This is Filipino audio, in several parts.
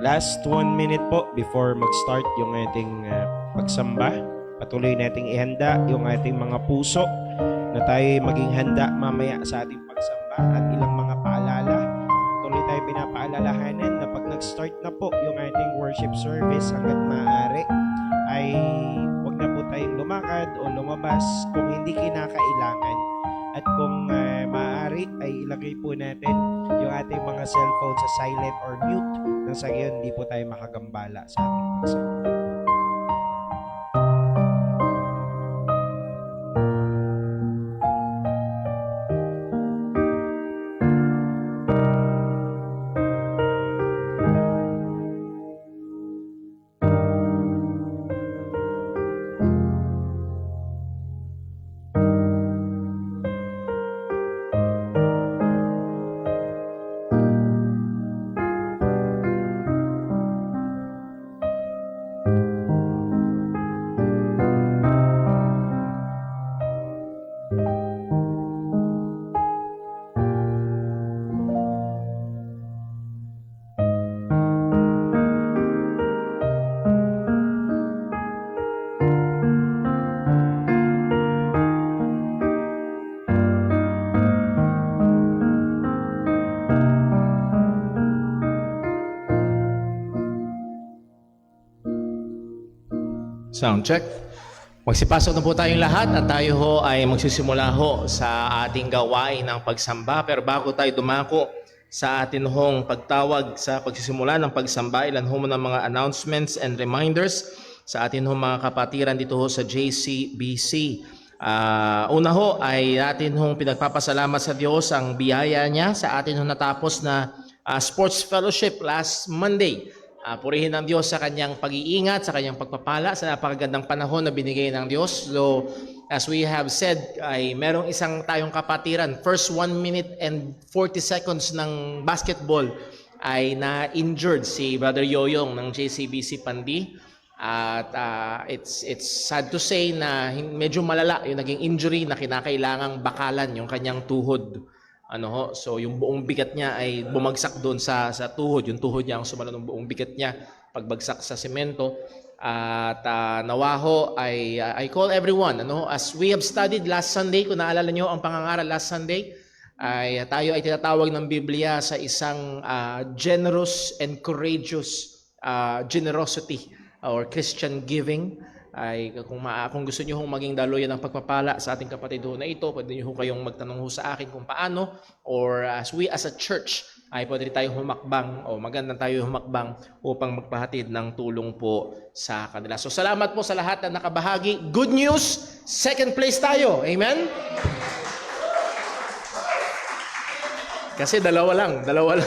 Last 1 minute po before mag-start yung ating pagsamba. Patuloy nating ihanda yung ating mga puso na tayo maging handa mamaya sa ating pagsamba at ilang mga paalala. Tuloy tayo pinapaalalahanan na pag nag-start na po yung ating worship service hanggat maaari ay huwag na po tayong lumakad o lumabas kung hindi kinakailangan. At kung maaari ay ilagay po natin yung ating mga cellphone sa silent or mute nang sa gayon hindi po tayo makagambala sa ating pagsamba. Sound check. Magsipasok na po tayong lahat at tayo ho ay magsisimula ho sa ating gawain ng pagsamba. Pero bago tayo dumako sa atin hong pagtawag sa pagsisimula ng pagsamba, ilan ho muna mga announcements and reminders sa atin hong mga kapatiran dito ho sa JCBC. Una ho ay atin hong pinagpapasalamat sa Diyos ang biyaya niya sa atin hong natapos na sports fellowship last Monday. Purihin ang Diyos sa kanyang pag-iingat, sa kanyang pagpapala, sa napakagandang panahon na binigay ng Diyos. So, as we have said, ay merong isang tayong kapatiran. First 1 minute and 40 seconds ng basketball ay na-injured si Brother Yoyong ng JCBC Pandi. At it's sad to say na medyo malala yung naging injury na kinakailangang bakalan yung kanyang tuhod. So yung buong bigat niya ay bumagsak doon sa tuhod. Yung tuhod niya ang sumalo ng buong bigat niya pagbagsak sa semento. At nawaho I call everyone, as we have studied last Sunday, kung naalala niyo ang pangangaral last Sunday, ay tayo ay tinatawag ng Biblia sa isang generous and courageous generosity or Christian giving. Ay kung gusto niyo hong maging daluyan ng pagpapala sa ating kapatid ho na ito, pwede niyo ho kayong magtanong ho sa akin kung paano, or as a church ay pwede tayong humakbang o magandang tayo humakbang upang magpahatid ng tulong po sa kanila. So salamat po sa lahat na nakabahagi. Good news, second place tayo. Amen? Kasi dalawa lang naglaban.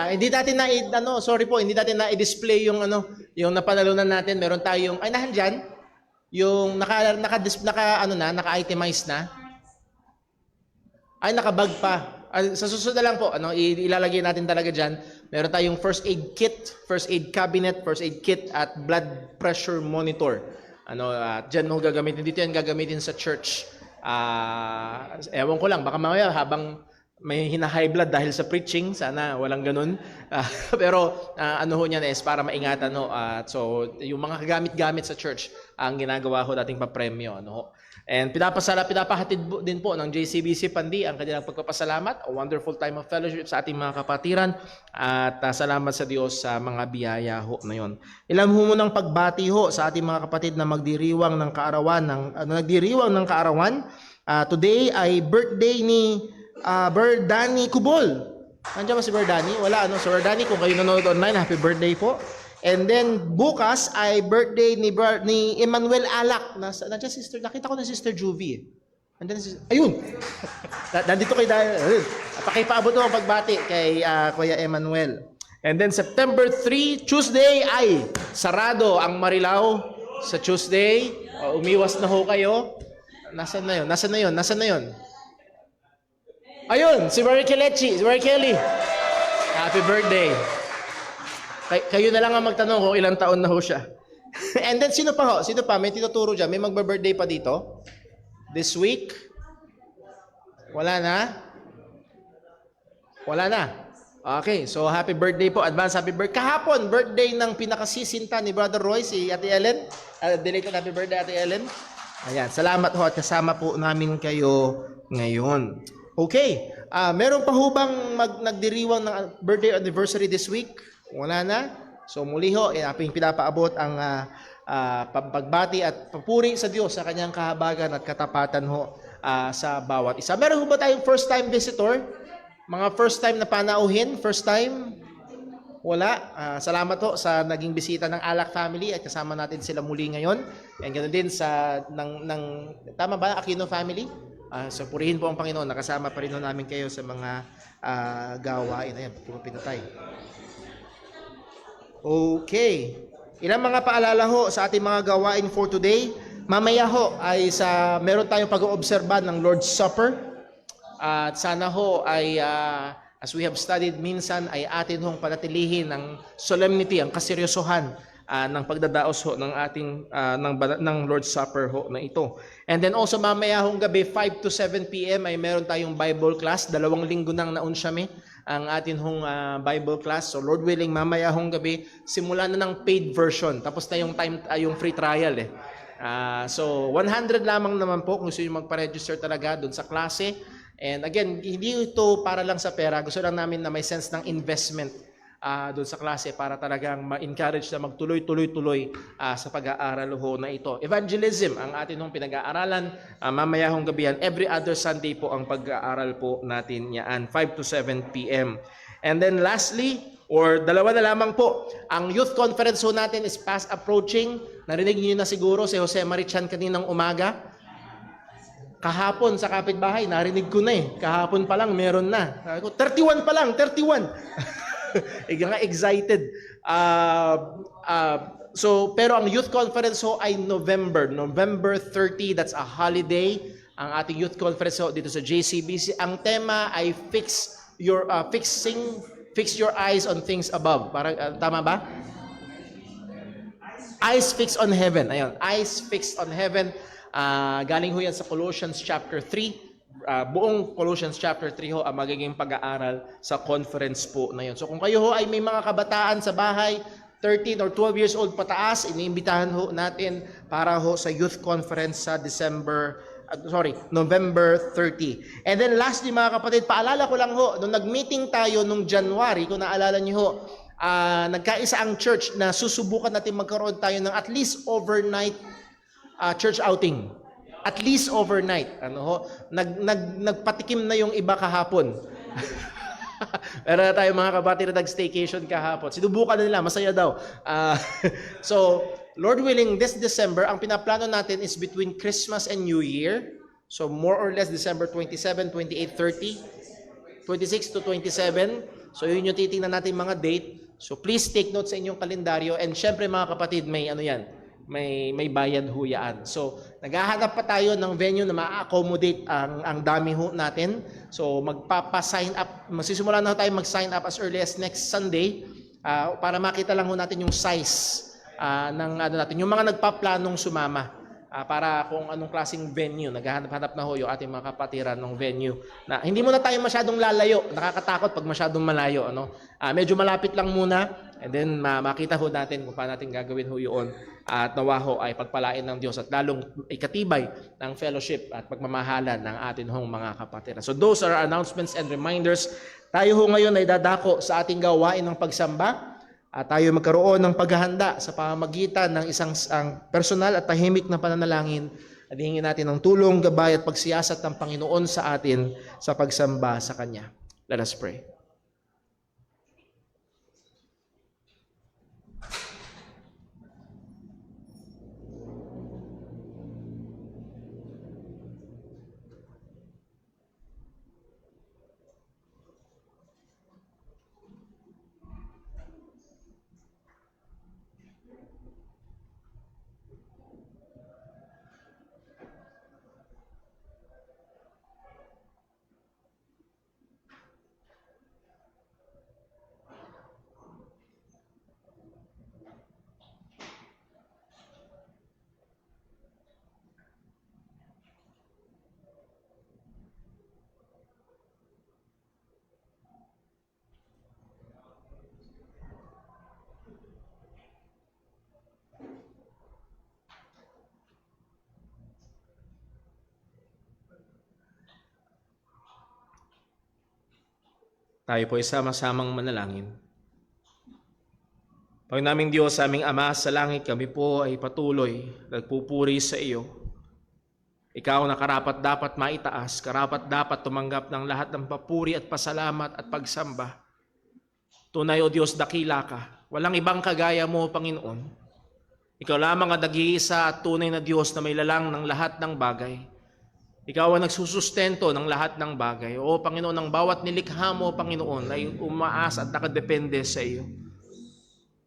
Hindi natin hindi natin na-display yung yung napanalunan natin. Meron tayong nandiyan yung naka-itemize na. Nakabag pa. Sa susunod na lang po, ilalagay natin talaga diyan. Meron tayong first aid kit, first aid cabinet, first aid kit at blood pressure monitor. Diyan mo gagamitin, dito yan gagamitin sa church. Ewan ko lang, baka mamaya habang may high blood dahil sa preaching, sana walang ganun. Pero ho niyan is para maingatan ho. So yung mga gamit-gamit sa church ang ginagawa ho dating papremyo, And pinapahatid din po ng JCBC Pandi ang kanilang pagpapasalamat, a wonderful time of fellowship sa ating mga kapatiran, at salamat sa Diyos sa mga biyaya ho na yon. Ilan ho munang pagbati ho sa ating mga kapatid na nagdiriwang ng kaarawan. Today ay birthday ni Berdani Kubol. Nandiyan ba si Berdani? Wala, So Berdani, kung kayo nanonood online, happy birthday po. And then bukas ay birthday ni Emmanuel Alak. Nandiyan sister, nakita ko na sister Juvie. Ayun. Nandito kay Daniel. Pakipaabot mo ang pagbati kay Kuya Emmanuel. And then September 3, Tuesday ay sarado ang Marilao sa Tuesday. Umiwas na ho kayo. Nasaan na yun? Ayun, si Mary Kelly. Happy birthday. Kayo na lang ang magtanong kung ilang taon na ho siya. And then sino pa? May tinuturo dyan. May magba-birthday pa dito? This week? Wala na? Okay, so happy birthday po. Advance happy birthday. Kahapon, birthday ng pinakasisinta ni Brother Roy, si Ate Ellen. Belated happy birthday, Ate Ellen. Ayan, salamat ho at kasama po namin kayo ngayon. Okay, meron pa ho bang nagdiriwang ng birthday anniversary this week? Wala na. So muli ho, ating pinapaabot ang pagbati at papuri sa Diyos sa kanyang kahabagan at katapatan ho sa bawat isa. Meron ho ba tayong first time visitor? Mga first time na panauhin? First time? Wala. Salamat ho sa naging bisita ng Alak family at kasama natin sila muli ngayon. And ganoon din sa tama ba, Aquino family? So purihin po ang Panginoon. Nakasama pa rin ho namin kayo sa mga gawain. Ayan, pinatay. Okay. Ilang mga paalala ho sa ating mga gawain for today. Mamaya ho ay meron tayong pag-oobserba ng Lord's Supper. At sana ho ay as we have studied minsan ay atin hong panatilihin ang solemnity, ang kaseryosohan ng pagdadaos ho ng ating ng Lord's Supper ho na ito. And then also mamaya hong gabi 5 to 7 p.m. ay meron tayong Bible class. 2 linggo nang naunsyami ang atin hong Bible class. So Lord willing, mamaya hong gabi simula na ng paid version. Tapos na yung free trial eh. So 100 lamang naman po kung gusto niyo magpa-register talaga doon sa klase. And again, hindi ito para lang sa pera. Gusto lang namin na may sense ng investment doon sa klase para talagang ma-encourage na magtuloy-tuloy-tuloy sa pag-aaral ho na ito. Evangelism ang atin hong pinag-aaralan. Mamaya hong gabi yan. Every other Sunday po ang pag-aaral po natin yan. 5 to 7 p.m. And then lastly, or dalawa na lamang po, ang youth conference ho natin is fast approaching. Narinig niyo na siguro si Jose Marichan kaninang umaga. Kahapon sa kapitbahay, narinig ko na eh. Kahapon pa lang, meron na. 31 pa lang, 31. Nga excited. Pero ang youth conference ho ay November 30, that's a holiday. Ang ating youth conference ho dito sa JCBC. Ang tema ay fix your eyes on things above. Parang, tama ba? Eyes fixed on heaven. Ayun, eyes fixed on heaven. Galing ho yan sa Colossians chapter 3. Buong Colossians chapter 3 ho ang magiging pag-aaral sa conference po na yun. So kung kayo ho ay may mga kabataan sa bahay, 13 or 12 years old pataas, iniimbitahan ho natin para ho sa youth conference sa November 30. And then lastly mga kapatid, paalala ko lang ho, nung nag-meeting tayo nung January, kung naalala niyo ho, nagkaisa ang church na susubukan natin magkaroon tayo ng at least overnight church outing. At least overnight. Nagpatikim na yung iba kahapon. Pero tayo mga kapatid na nag-staycation kahapon. Sinubukan na nila, masaya daw. So, Lord willing, this December, ang pinaplano natin is between Christmas and New Year. So, more or less December 27, 28, 30, 26 to 27. So, yun yung titingnan natin mga date. So, please take note sa inyong kalendaryo. And syempre mga kapatid, may may bayad huyaan. So, naghahanap pa tayo ng venue na ma-accommodate ang dami ho natin. So, magpapa-sign up, magsisimula na tayo mag-sign up as early as next Sunday para makita lang ho natin yung size ng natin, yung mga nagpaplanong sumama para kung anong klaseng venue. Naghahanap-hanap na ho yung ating mga kapatiran ng venue. Na hindi muna tayo masyadong lalayo. Nakakatakot pag masyadong malayo. Medyo malapit lang muna and then makita ho natin kung paano natin gagawin ho yun. At nawa ho ay pagpalain ng Diyos at lalong ikatibay ng fellowship at pagmamahalan ng atin hong mga kapatiran. So those are announcements and reminders. Tayo ho ngayon ay dadako sa ating gawain ng pagsamba. At tayo magkaroon ng paghahanda sa pamamagitan ng isang personal at tahimik na pananalangin at hingin natin ng tulong, gabay at pagsiyasat ng Panginoon sa atin sa pagsamba sa Kanya. Let us pray. Tayo po ay sama-samang manalangin. Panginoon naming Diyos, aming Ama sa langit, kami po ay patuloy nagpupuri sa iyo. Ikaw na karapat dapat maitaas, karapat dapat tumanggap ng lahat ng papuri at pasalamat at pagsamba. Tunay o Diyos, dakila ka. Walang ibang kagaya mo, Panginoon. Ikaw lamang ang nag-iisa at tunay na Diyos na may lalang ng lahat ng bagay. Ikaw ang nagsusustento ng lahat ng bagay. O Panginoon, ang bawat nilikha mo, Panginoon, ay umaas at nakadepende sa iyo.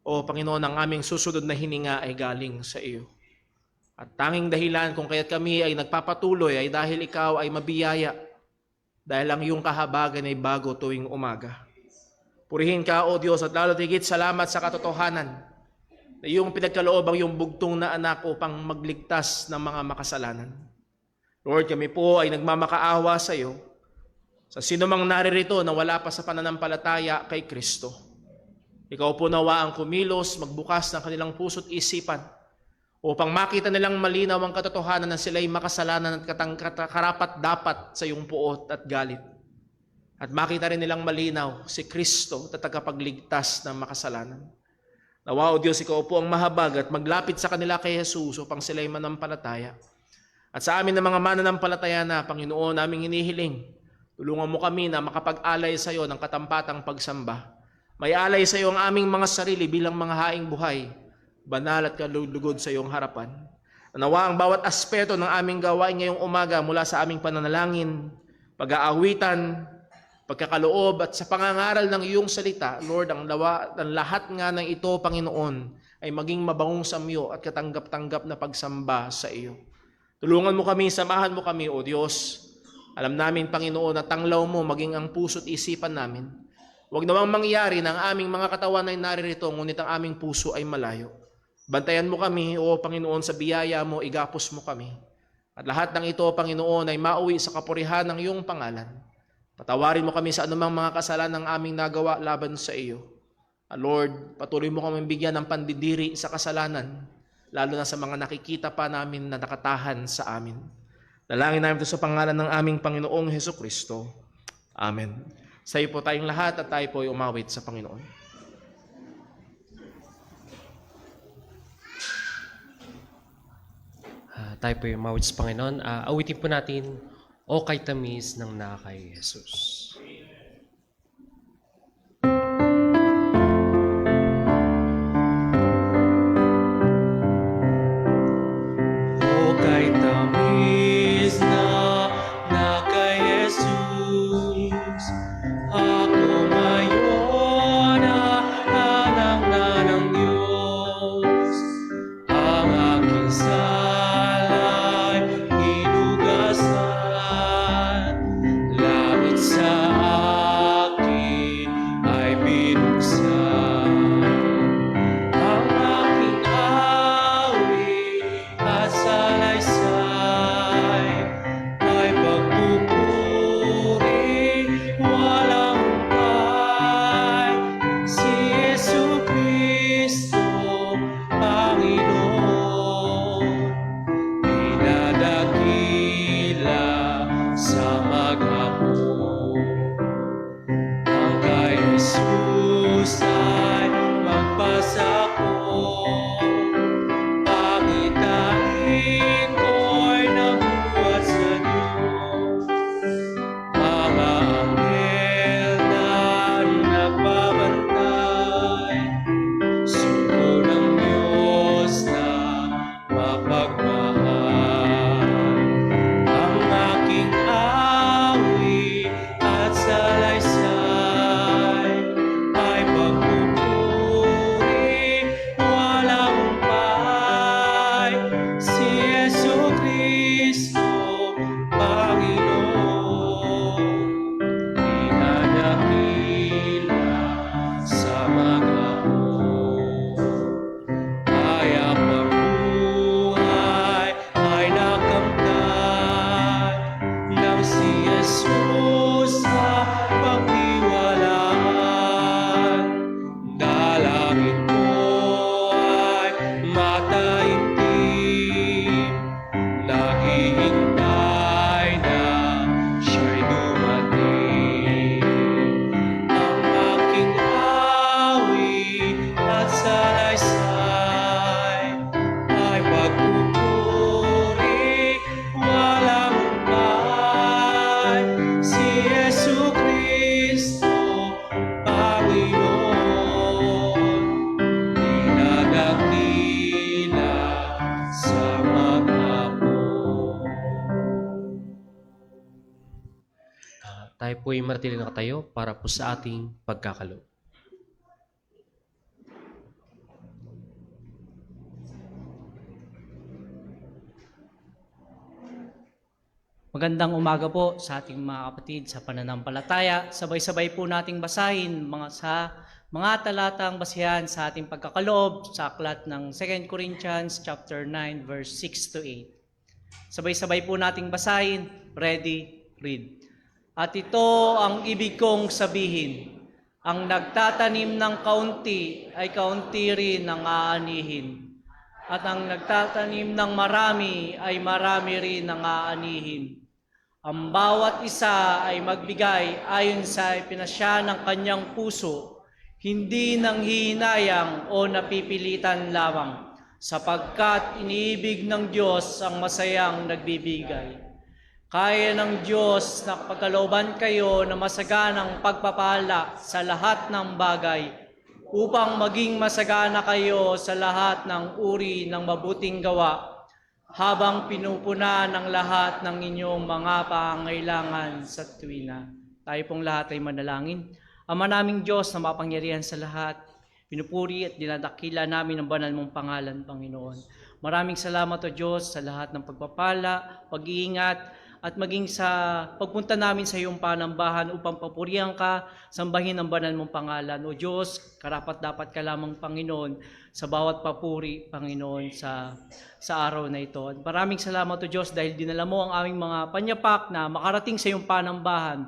O Panginoon, ang aming susunod na hininga ay galing sa iyo. At tanging dahilan kung kaya't kami ay nagpapatuloy ay dahil ikaw ay mabiyaya. Dahil ang iyong kahabagan ay bago tuwing umaga. Purihin ka, O Diyos, at lalo tigit salamat sa katotohanan na iyong pinagkaloob ang iyong bugtong na anak upang magligtas ng mga makasalanan. Lord, kami po ay nagmamakaawa sa iyo sa sinumang naririto na wala pa sa pananampalataya kay Kristo. Ikaw po nawa ang kumilos, magbukas ng kanilang puso't isipan upang makita nilang malinaw ang katotohanan na sila'y makasalanan at karapat dapat sa iyong puot at galit. At makita rin nilang malinaw si Kristo na tagapagligtas ng makasalanan. Nawa, O Diyos, ikaw po ang mahabag at maglapit sa kanila kay Jesus upang sila'y manampalataya. At sa amin na mga mananampalataya na, Panginoon, naming hinihiling, tulungan mo kami na makapag-alay sa iyo ng katampatang pagsamba. May alay sa iyo ang aming mga sarili bilang mga haing buhay, banal at kalulugod sa iyong harapan. Nawa ang bawat aspeto ng aming gawain ngayong umaga mula sa aming pananalangin, pag-aawitan, pagkakaloob at sa pangangaral ng iyong salita, Lord, ang lahat nga ng ito, Panginoon, ay maging mabangong samyo at katanggap-tanggap na pagsamba sa iyo. Tulungan mo kami, samahan mo kami, O Diyos. Alam namin, Panginoon, na tanglaw mo maging ang puso't isipan namin. Huwag namang mangyari na ang aming mga katawan ay naririto, ngunit ang aming puso ay malayo. Bantayan mo kami, O Panginoon, sa biyaya mo, igapos mo kami. At lahat ng ito, Panginoon, ay mauwi sa kapurihan ng iyong pangalan. Patawarin mo kami sa anumang mga kasalanan ng aming nagawa laban sa iyo. Lord, patuloy mo kami bigyan ng pandidiri sa kasalanan, lalo na sa mga nakikita pa namin na nakatahan sa amin. Dalangin namin ito sa pangalan ng aming Panginoong Hesukristo. Amen. Sa iyo po tayong lahat at tayo po ay umawit sa Panginoon. Tayo po ay umawit sa Panginoon. Awitin po natin, O kay tamis ng nakay Jesus. Kay tamis na kay Jesus, ako ngayon anak na ng Diyos. Ang aking sala'y hinugasan, langit sa Tayo po ay manatili nakatayo para po sa ating pagkakaloob. Magandang umaga po sa ating mga kapatid sa pananampalataya. Sabay-sabay po nating basahin mga talatang basihan sa ating pagkakaloob sa aklat ng 2 Corinthians chapter 9 verse 6 to 8. Sabay-sabay po nating basahin. Ready, read. At ito ang ibig kong sabihin. Ang nagtatanim ng kaunti ay kaunti rin ang aanihin. At ang nagtatanim ng marami ay marami rin ang aanihin. Ang bawat isa ay magbigay ayon sa ipinasya ng kanyang puso, hindi nang hihinayang o napipilitan lamang, sapagkat iniibig ng Diyos ang masayang nagbibigay. Kaya ng Diyos na pagkalooban kayo na masaganang pagpapala sa lahat ng bagay, upang maging masagana kayo sa lahat ng uri ng mabuting gawa, habang pinupuna ng lahat ng inyong mga pangangailangan sa tuwina. Tayo pong lahat ay manalangin. Ama naming Diyos na mapangyarihan sa lahat, pinupuri at dinadakila namin ang banal mong pangalan, Panginoon. Maraming salamat o Diyos sa lahat ng pagpapala, pag-iingat, at maging sa pagpunta namin sa iyong panambahan upang papurihan ka, sambahin ang banal mong pangalan. O Diyos, karapat-dapat ka lamang, Panginoon, sa bawat papuri, Panginoon, sa araw na ito. At maraming salamat o Diyos dahil dinala mo ang aming mga panyapak na makarating sa iyong panambahan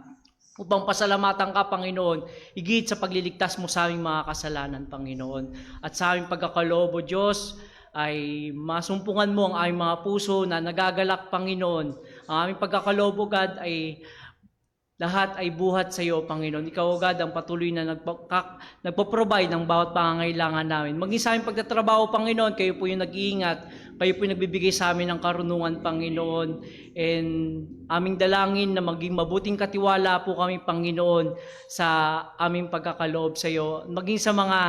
upang pasalamatan ka, Panginoon, higit sa pagliligtas mo sa aming mga kasalanan, Panginoon. At sa aming pagkakaloob, o Diyos, ay masumpungan mo ang aming mga puso na nagagalak, Panginoon. Ang aming pagkakaloob, O God, ay lahat ay buhat sa iyo, Panginoon. Ikaw, O God, ang patuloy na nagpo-provide ng bawat pangangailangan namin. Maging sa aming pagtatrabaho, Panginoon, kayo po yung nag-iingat, kayo po yung nagbibigay sa amin ng karunungan, Panginoon. And aming dalangin na maging mabuting katiwala po kami, Panginoon, sa aming pagkakaloob sa iyo. Maging sa mga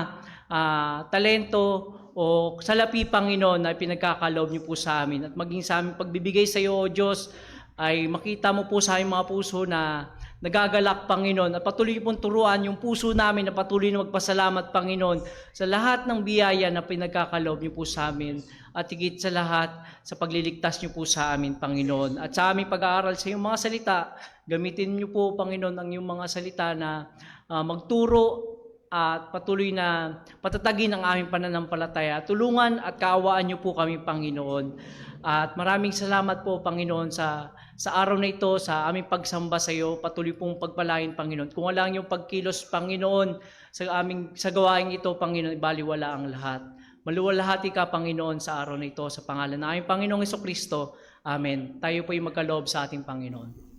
talento o salapi, Panginoon, na pinagkakaloob niyo po sa amin. At maging sa aming pagbibigay sa iyo, O Diyos, ay makita mo po sa aming mga puso na nagagalak, Panginoon. At patuloy pong turuan yung puso namin na patuloy na magpasalamat, Panginoon, sa lahat ng biyaya na pinagkakaloob niyo po sa amin. At higit sa lahat, sa pagliligtas niyo po sa amin, Panginoon. At sa aming pag-aaral sa iyong mga salita, gamitin niyo po, Panginoon, ang iyong mga salita na magturo at patuloy na patatagin ang aming pananampalataya. Tulungan at kaawaan niyo po kami, Panginoon. At maraming salamat po, Panginoon, sa araw na ito, sa aming pagsamba sa iyo. Patuloy pong pagpalain, Panginoon. Kung wala ang iyong pagkilos, Panginoon, sa gawain ito, Panginoon, baliwala ang lahat. Maluwalhati ka, Panginoon, sa araw na ito, sa pangalan ng aming Panginoong Hesukristo. Amen. Tayo po ay magkaloob sa ating Panginoon.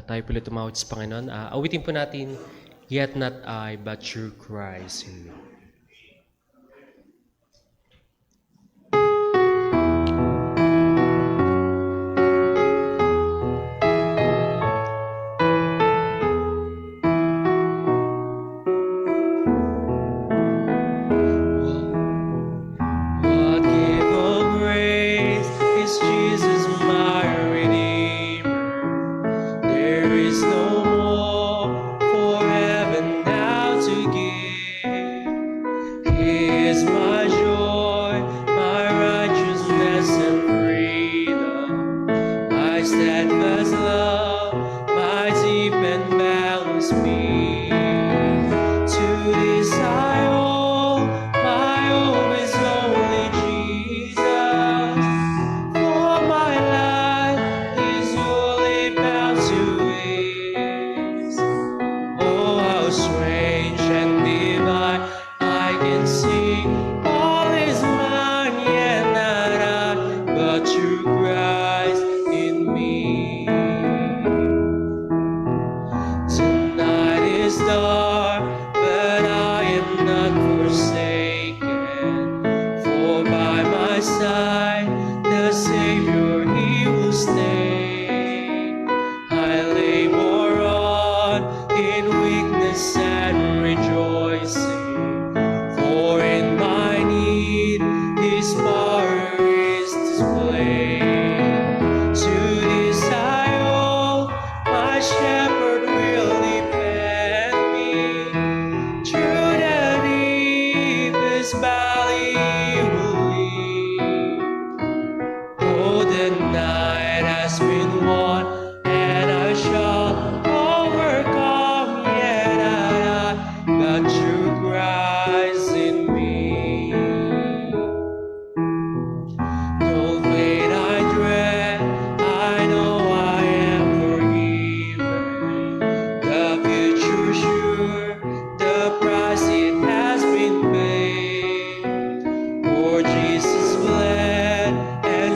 Tayo po ulit tumawad sa Panginoon. Awitin po natin, Yet not I, but you Christ in me. What gift of grace is Jesus my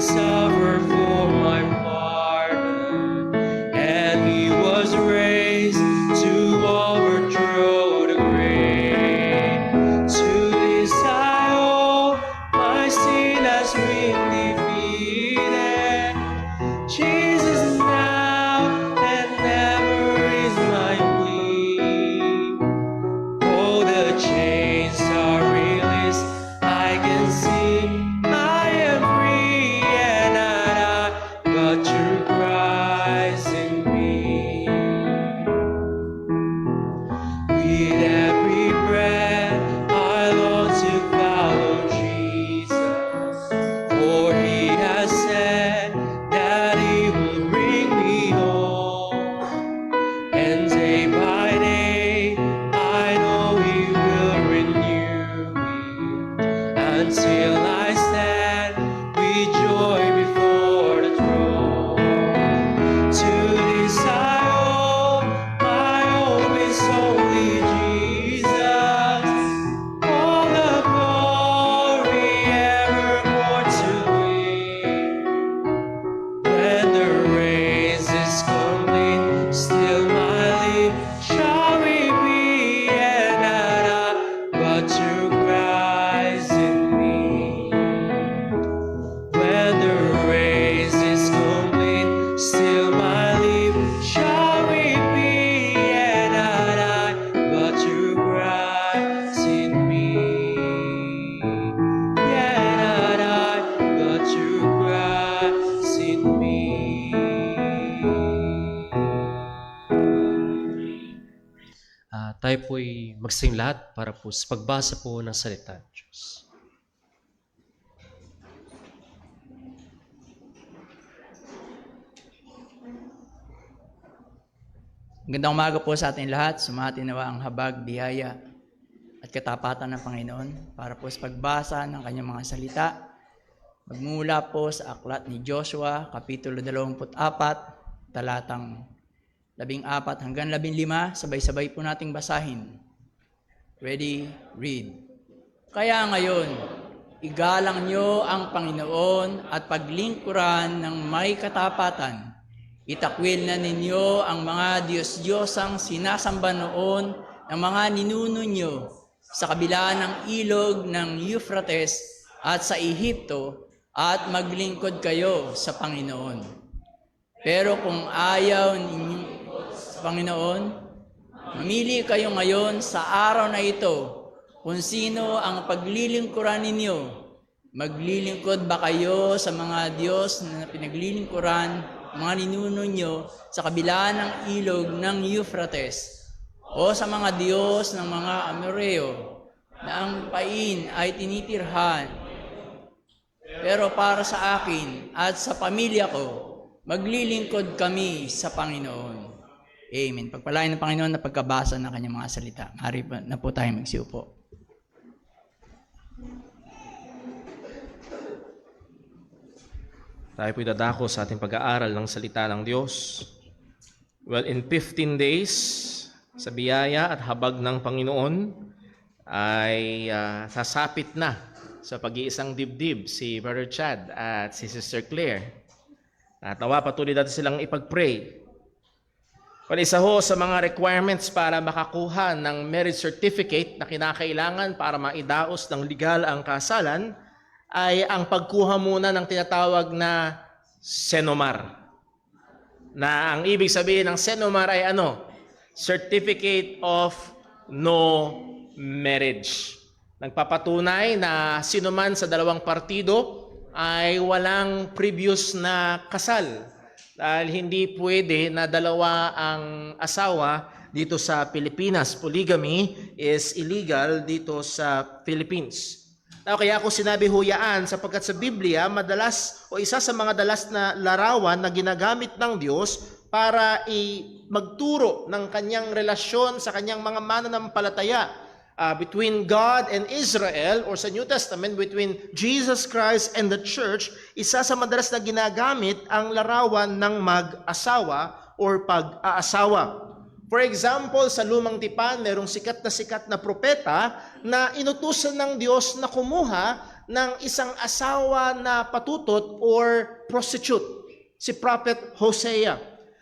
suffered for my pardon, and he was raised to overthrow the grave. To this I owe my sin has been defeated. Jesus now and never is my plea. Oh, the chains are released, I can see I am free, and not I, but through Christ in me. With every breath I long to follow Jesus, for he has said that he will bring me home. And day by day I know he will renew me, until I stand with joy before the throne. To this I owe my hope is only Jesus. All the glory evermore to him. When the race is complete, still my lips shall be, and not I, but through Christ in me. When the race is complete, still my lips shall be, and not I, but through Christ in me. Yeah, not I, but through Christ in me. Tayo po'y magsing lahat para po sa pagbasa po ng salita ng Diyos. Magandang umaga po sa ating lahat. Sumati nawa ang habag, biyaya at katapatan ng Panginoon para po sa pagbasa ng kanyang mga salita. Magmula po sa aklat ni Joshua, Kapitulo 24, talatang 14 hanggang 15, sabay-sabay po nating basahin. Ready, read. Kaya ngayon, igalang nyo ang Panginoon at paglingkuran ng may katapatan. Itakwil na ninyo ang mga Diyos-Diyosang sinasamba noon ng mga ninuno nyo sa kabila ng ilog ng Euphrates at sa Ehipto, at maglingkod kayo sa Panginoon. Pero kung ayaw ninyo sa Panginoon, mamili kayo ngayon sa araw na ito kung sino ang paglilingkuran ninyo. Maglilingkod ba kayo sa mga Diyos na pinaglilingkuran mga ninuno nyo sa kabila ng ilog ng Euphrates, o sa mga Diyos ng mga Amoreo na ang pain ay tinitirhan? Pero para sa akin at sa pamilya ko, maglilingkod kami sa Panginoon. Amen. Pagpalain ng Panginoon na pagkabasa ng kanyang mga salita. Mari na po tayo magsiupo. Tayo po'y dadako sa ating pag-aaral ng salita ng Diyos. Well, in 15 days, sa biyaya at habag ng Panginoon, ay sasapit na sa pag-iisang dibdib si Brother Chad at si Sister Claire. At nawa patuloy natin silang ipag-pray. Well, isa ho sa mga requirements para makakuha ng marriage certificate na kinakailangan para maidaos ng legal ang kasalan ay ang pagkuha muna ng tinatawag na senomar. Na ang ibig sabihin ng senomar ay ano? Certificate of no marriage. Nagpapatunay na sino man sa dalawang partido ay walang previous na kasal. Dahil hindi pwede na dalawa ang asawa dito sa Pilipinas. Polygamy is illegal dito sa Philippines. Kaya ako sinabi huyaan sapagkat sa Biblia, madalas o isa sa mga dalas na larawan na ginagamit ng Diyos para magturo ng kanyang relasyon sa kanyang mga mananampalataya between God and Israel, or sa New Testament between Jesus Christ and the church. Isa sa madalas na ginagamit ang larawan ng mag-asawa or pag-aasawa. For example, sa Lumang Tipan, merong sikat na propeta na inutusan ng Diyos na kumuha ng isang asawa na patutot or prostitute, si Prophet Hosea.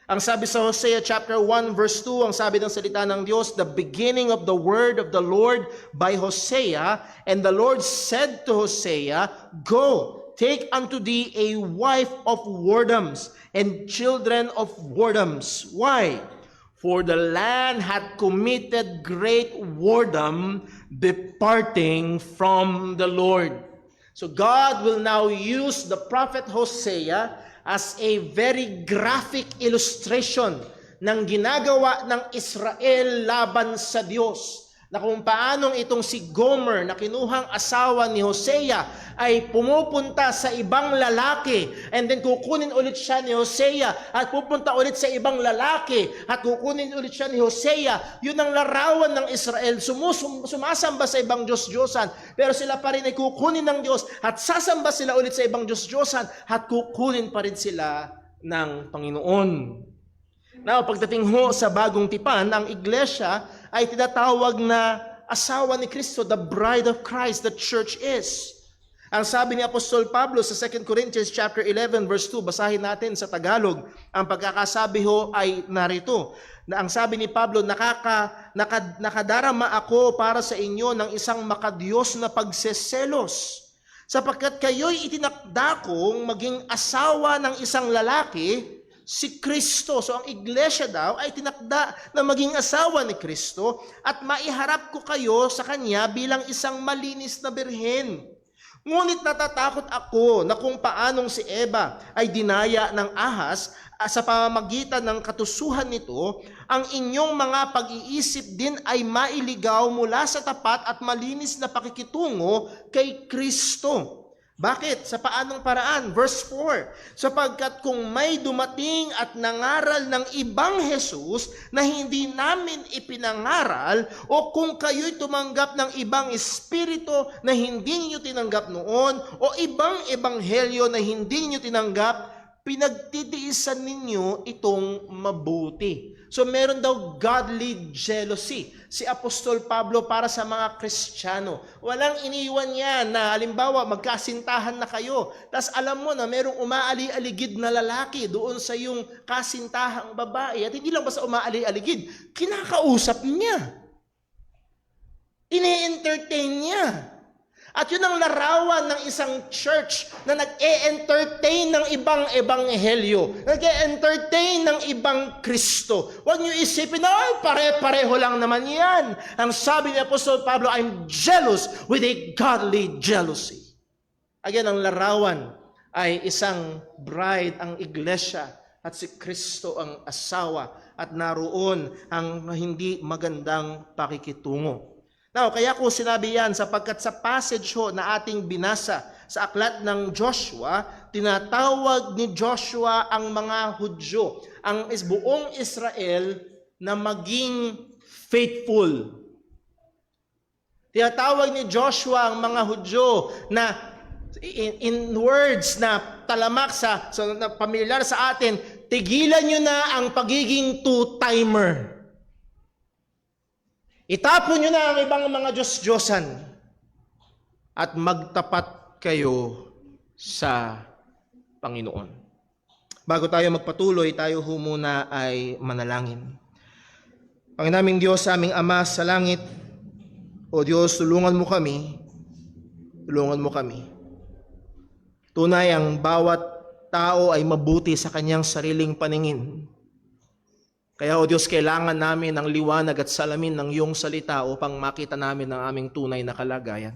Ang sabi sa Hosea chapter 1 verse 2, ang sabi ng salita ng Diyos, the beginning of the word of the Lord by Hosea, and the Lord said to Hosea, go, take unto thee a wife of whoredoms and children of whoredoms. Why? For the land had committed great whoredom, departing from the Lord. So God will now use the prophet Hosea as a very graphic illustration ng ginagawa ng Israel laban sa Diyos. Na kung paanong itong si Gomer na kinuhang asawa ni Hosea ay pumupunta sa ibang lalaki and then kukunin ulit siya ni Hosea at pupunta ulit sa ibang lalaki at kukunin ulit siya ni Hosea. Yun ang larawan ng Israel. Sumasamba sa ibang Diyos-Diyosan pero sila pa rin ay kukunin ng Diyos at sasamba sila ulit sa ibang Diyos-Diyosan at kukunin pa rin sila ng Panginoon. Now, pagdating ho sa bagong tipan, ang iglesia ay tinatawag na asawa ni Kristo, the bride of Christ, the church is. Ang sabi ni Apostol Pablo sa 2 Corinthians chapter 11 verse 2, basahin natin sa Tagalog. Ang pagkakasabi ho ay narito. Na ang sabi ni Pablo, nakadarama ako para sa inyo ng isang makadiyos na pagseselos. Sapagkat kayo'y itinakda kong maging asawa ng isang lalaki, si Kristo. So ang iglesia daw ay tinakda na maging asawa ni Kristo at maiharap ko kayo sa Kanya bilang isang malinis na birhen. Ngunit natatakot ako na kung paanong si Eva ay dinaya ng ahas sa pamamagitan ng katusuhan nito, ang inyong mga pag-iisip din ay mailigaw mula sa tapat at malinis na pakikitungo kay Kristo. Bakit? Sa paanong paraan? Verse 4, sapagkat kung may dumating at nangaral ng ibang Jesus na hindi namin ipinangaral, o kung kayo'y tumanggap ng ibang espiritu na hindi niyo tinanggap noon, o ibang ebanghelyo na hindi niyo tinanggap, pinagtitiisan ninyo itong mabuti. So meron daw godly jealousy si Apostol Pablo para sa mga Kristiyano. Walang iniwan yan na halimbawa magkasintahan na kayo. Tapos alam mo na merong umaali-aligid na lalaki doon sa yung kasintahang babae. At hindi lang basta umaali-aligid, kinakausap niya. Ini-entertain niya. At yun ang larawan ng isang church na nag-e-entertain ng ibang ebanghelyo, nag-e-entertain ng ibang Kristo. Huwag niyo isipin, ay pare-pareho lang naman yan. Ang sabi ni Apostol Pablo, I'm jealous with a godly jealousy. Again, ang larawan ay isang bride ang iglesia at si Kristo ang asawa at naroon ang hindi magandang pakikitungo. Now, kaya ko sinabi yan sapagkat sa passage ho na ating binasa sa aklat ng Joshua, tinatawag ni Joshua ang mga Hudyo, ang buong Israel na maging faithful. Tinatawag ni Joshua ang mga Hudyo na in words na talamak na pamilyar sa atin, tigilan nyo na ang pagiging two-timer. Itapon nyo na ang ibang mga Diyos-Diyosan at magtapat kayo sa Panginoon. Bago tayo magpatuloy, tayo muna ay manalangin. Panginaming Diyos, aming Ama sa langit, o Diyos, tulungan mo kami. Tulungan mo kami. Tunay ang bawat tao ay mabuti sa kanyang sariling paningin. Kaya, O Diyos, kailangan namin ng liwanag at salamin ng iyong salita upang makita namin ang aming tunay na kalagayan.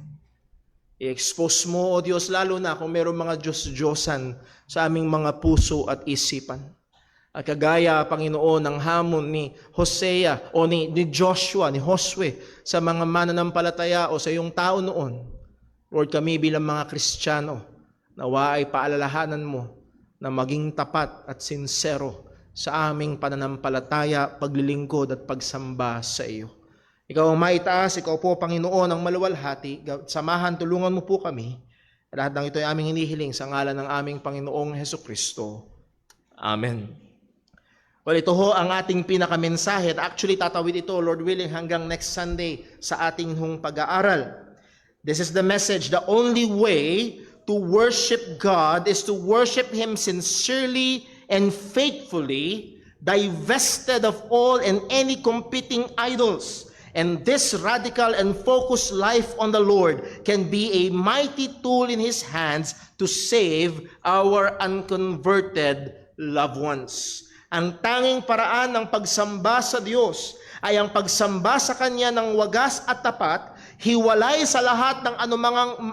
I-expose mo, O Diyos, lalo na kung mayroong mga Diyos-Diyosan sa aming mga puso at isipan. At kagaya, Panginoon, ng hamon ni Hosea o ni Joshua, ni Josue sa mga mananampalataya o sa iyong tao noon. Lord, kami bilang mga Kristiyano, nawa ay paalalahanan mo na maging tapat at sincero sa aming pananampalataya, paglilingkod at pagsamba sa iyo. Ikaw ang maitaas, ikaw po, Panginoon, ang maluwalhati. Samahan, tulungan mo po kami. Lahat ng ito ay aming hinihiling sa ngalan ng aming Panginoong Hesukristo. Amen. Well, ito ho ang ating pinakamensahe. Actually, tatawid ito, Lord willing, hanggang next Sunday sa ating pag-aaral. This is the message. The only way to worship God is to worship Him sincerely and faithfully, divested of all and any competing idols. And this radical and focused life on the Lord can be a mighty tool in His hands to save our unconverted loved ones. Ang tanging paraan ng pagsamba sa Diyos ay ang pagsamba sa Kanya ng wagas at tapat, hiwalay sa lahat ng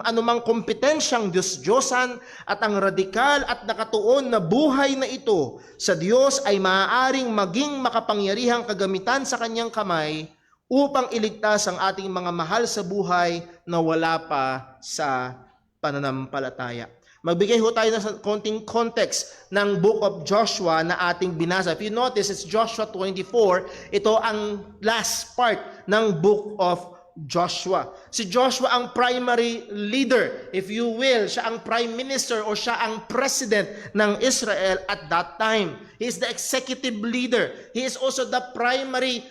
anumang kompetensyang Diyos-Diyosan, at ang radikal at nakatuon na buhay na ito sa Diyos ay maaaring maging makapangyarihang kagamitan sa Kanyang kamay upang iligtas ang ating mga mahal sa buhay na wala pa sa pananampalataya. Magbigay ho tayo ng konting context ng Book of Joshua na ating binasa. If you notice, it's Joshua 24. Ito ang last part ng Book of Joshua. Si Joshua ang primary leader, if you will. Siya ang prime minister o siya ang president ng Israel at that time. He is the executive leader. He is also the primary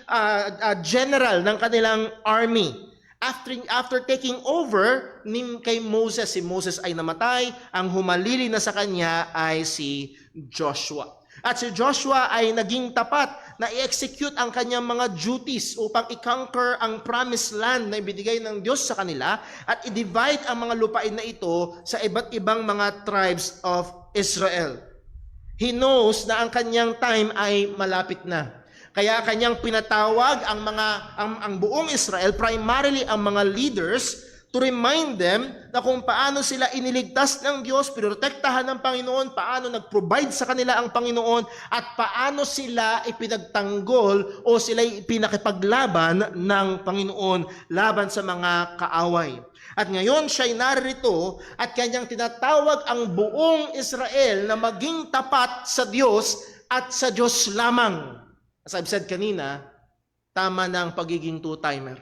general ng kanilang army. After taking over kay Moses, si Moses ay namatay, ang humalili na sa kanya ay si Joshua. At si Joshua ay naging tapat na i-execute ang kanyang mga duties upang i-conquer ang promised land na ibinigay ng Diyos sa kanila at i-divide ang mga lupain na ito sa iba't ibang mga tribes of Israel. He knows na ang kanyang time ay malapit na. Kaya kanyang pinatawag ang buong Israel, primarily ang mga leaders, to remind them na kung paano sila iniligtas ng Diyos, pinoprotektahan ng Panginoon, paano nag-provide sa kanila ang Panginoon, at paano sila ipinagtanggol o sila ipinakipaglaban ng Panginoon laban sa mga kaaway. At ngayon siya'y narito at kanyang tinatawag ang buong Israel na maging tapat sa Diyos at sa Diyos lamang. As I've said kanina, tama na ang pagiging two-timer.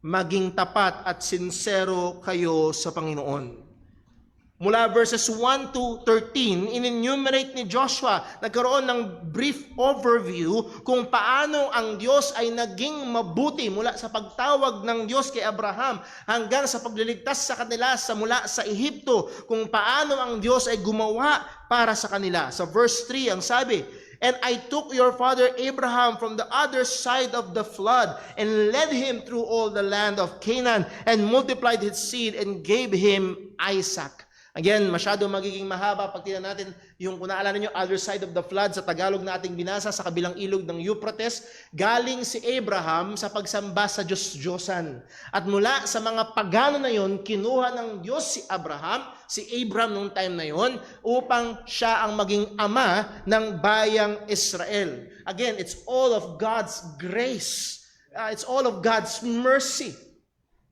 Maging tapat at sincero kayo sa Panginoon. Mula verses 1 to 13, in-enumerate ni Joshua, nagkaroon ng brief overview kung paano ang Diyos ay naging mabuti mula sa pagtawag ng Diyos kay Abraham hanggang sa pagliligtas sa kanila mula sa Ehipto, kung paano ang Diyos ay gumawa para sa kanila. Sa verse 3, ang sabi, "And I took your father Abraham from the other side of the flood and led him through all the land of Canaan and multiplied his seed and gave him Isaac." Again, masyado magiging mahaba pag tingnan natin yung kung naalala nyo, other side of the flood sa Tagalog na ating binasa sa kabilang ilog ng Euphrates. Galing si Abraham sa pagsamba sa Diyos-Diyosan. At mula sa mga pagano na yon, kinuha ng Diyos si Abraham nung time na yon, upang siya ang maging ama ng bayang Israel. Again, it's all of God's grace. It's all of God's mercy.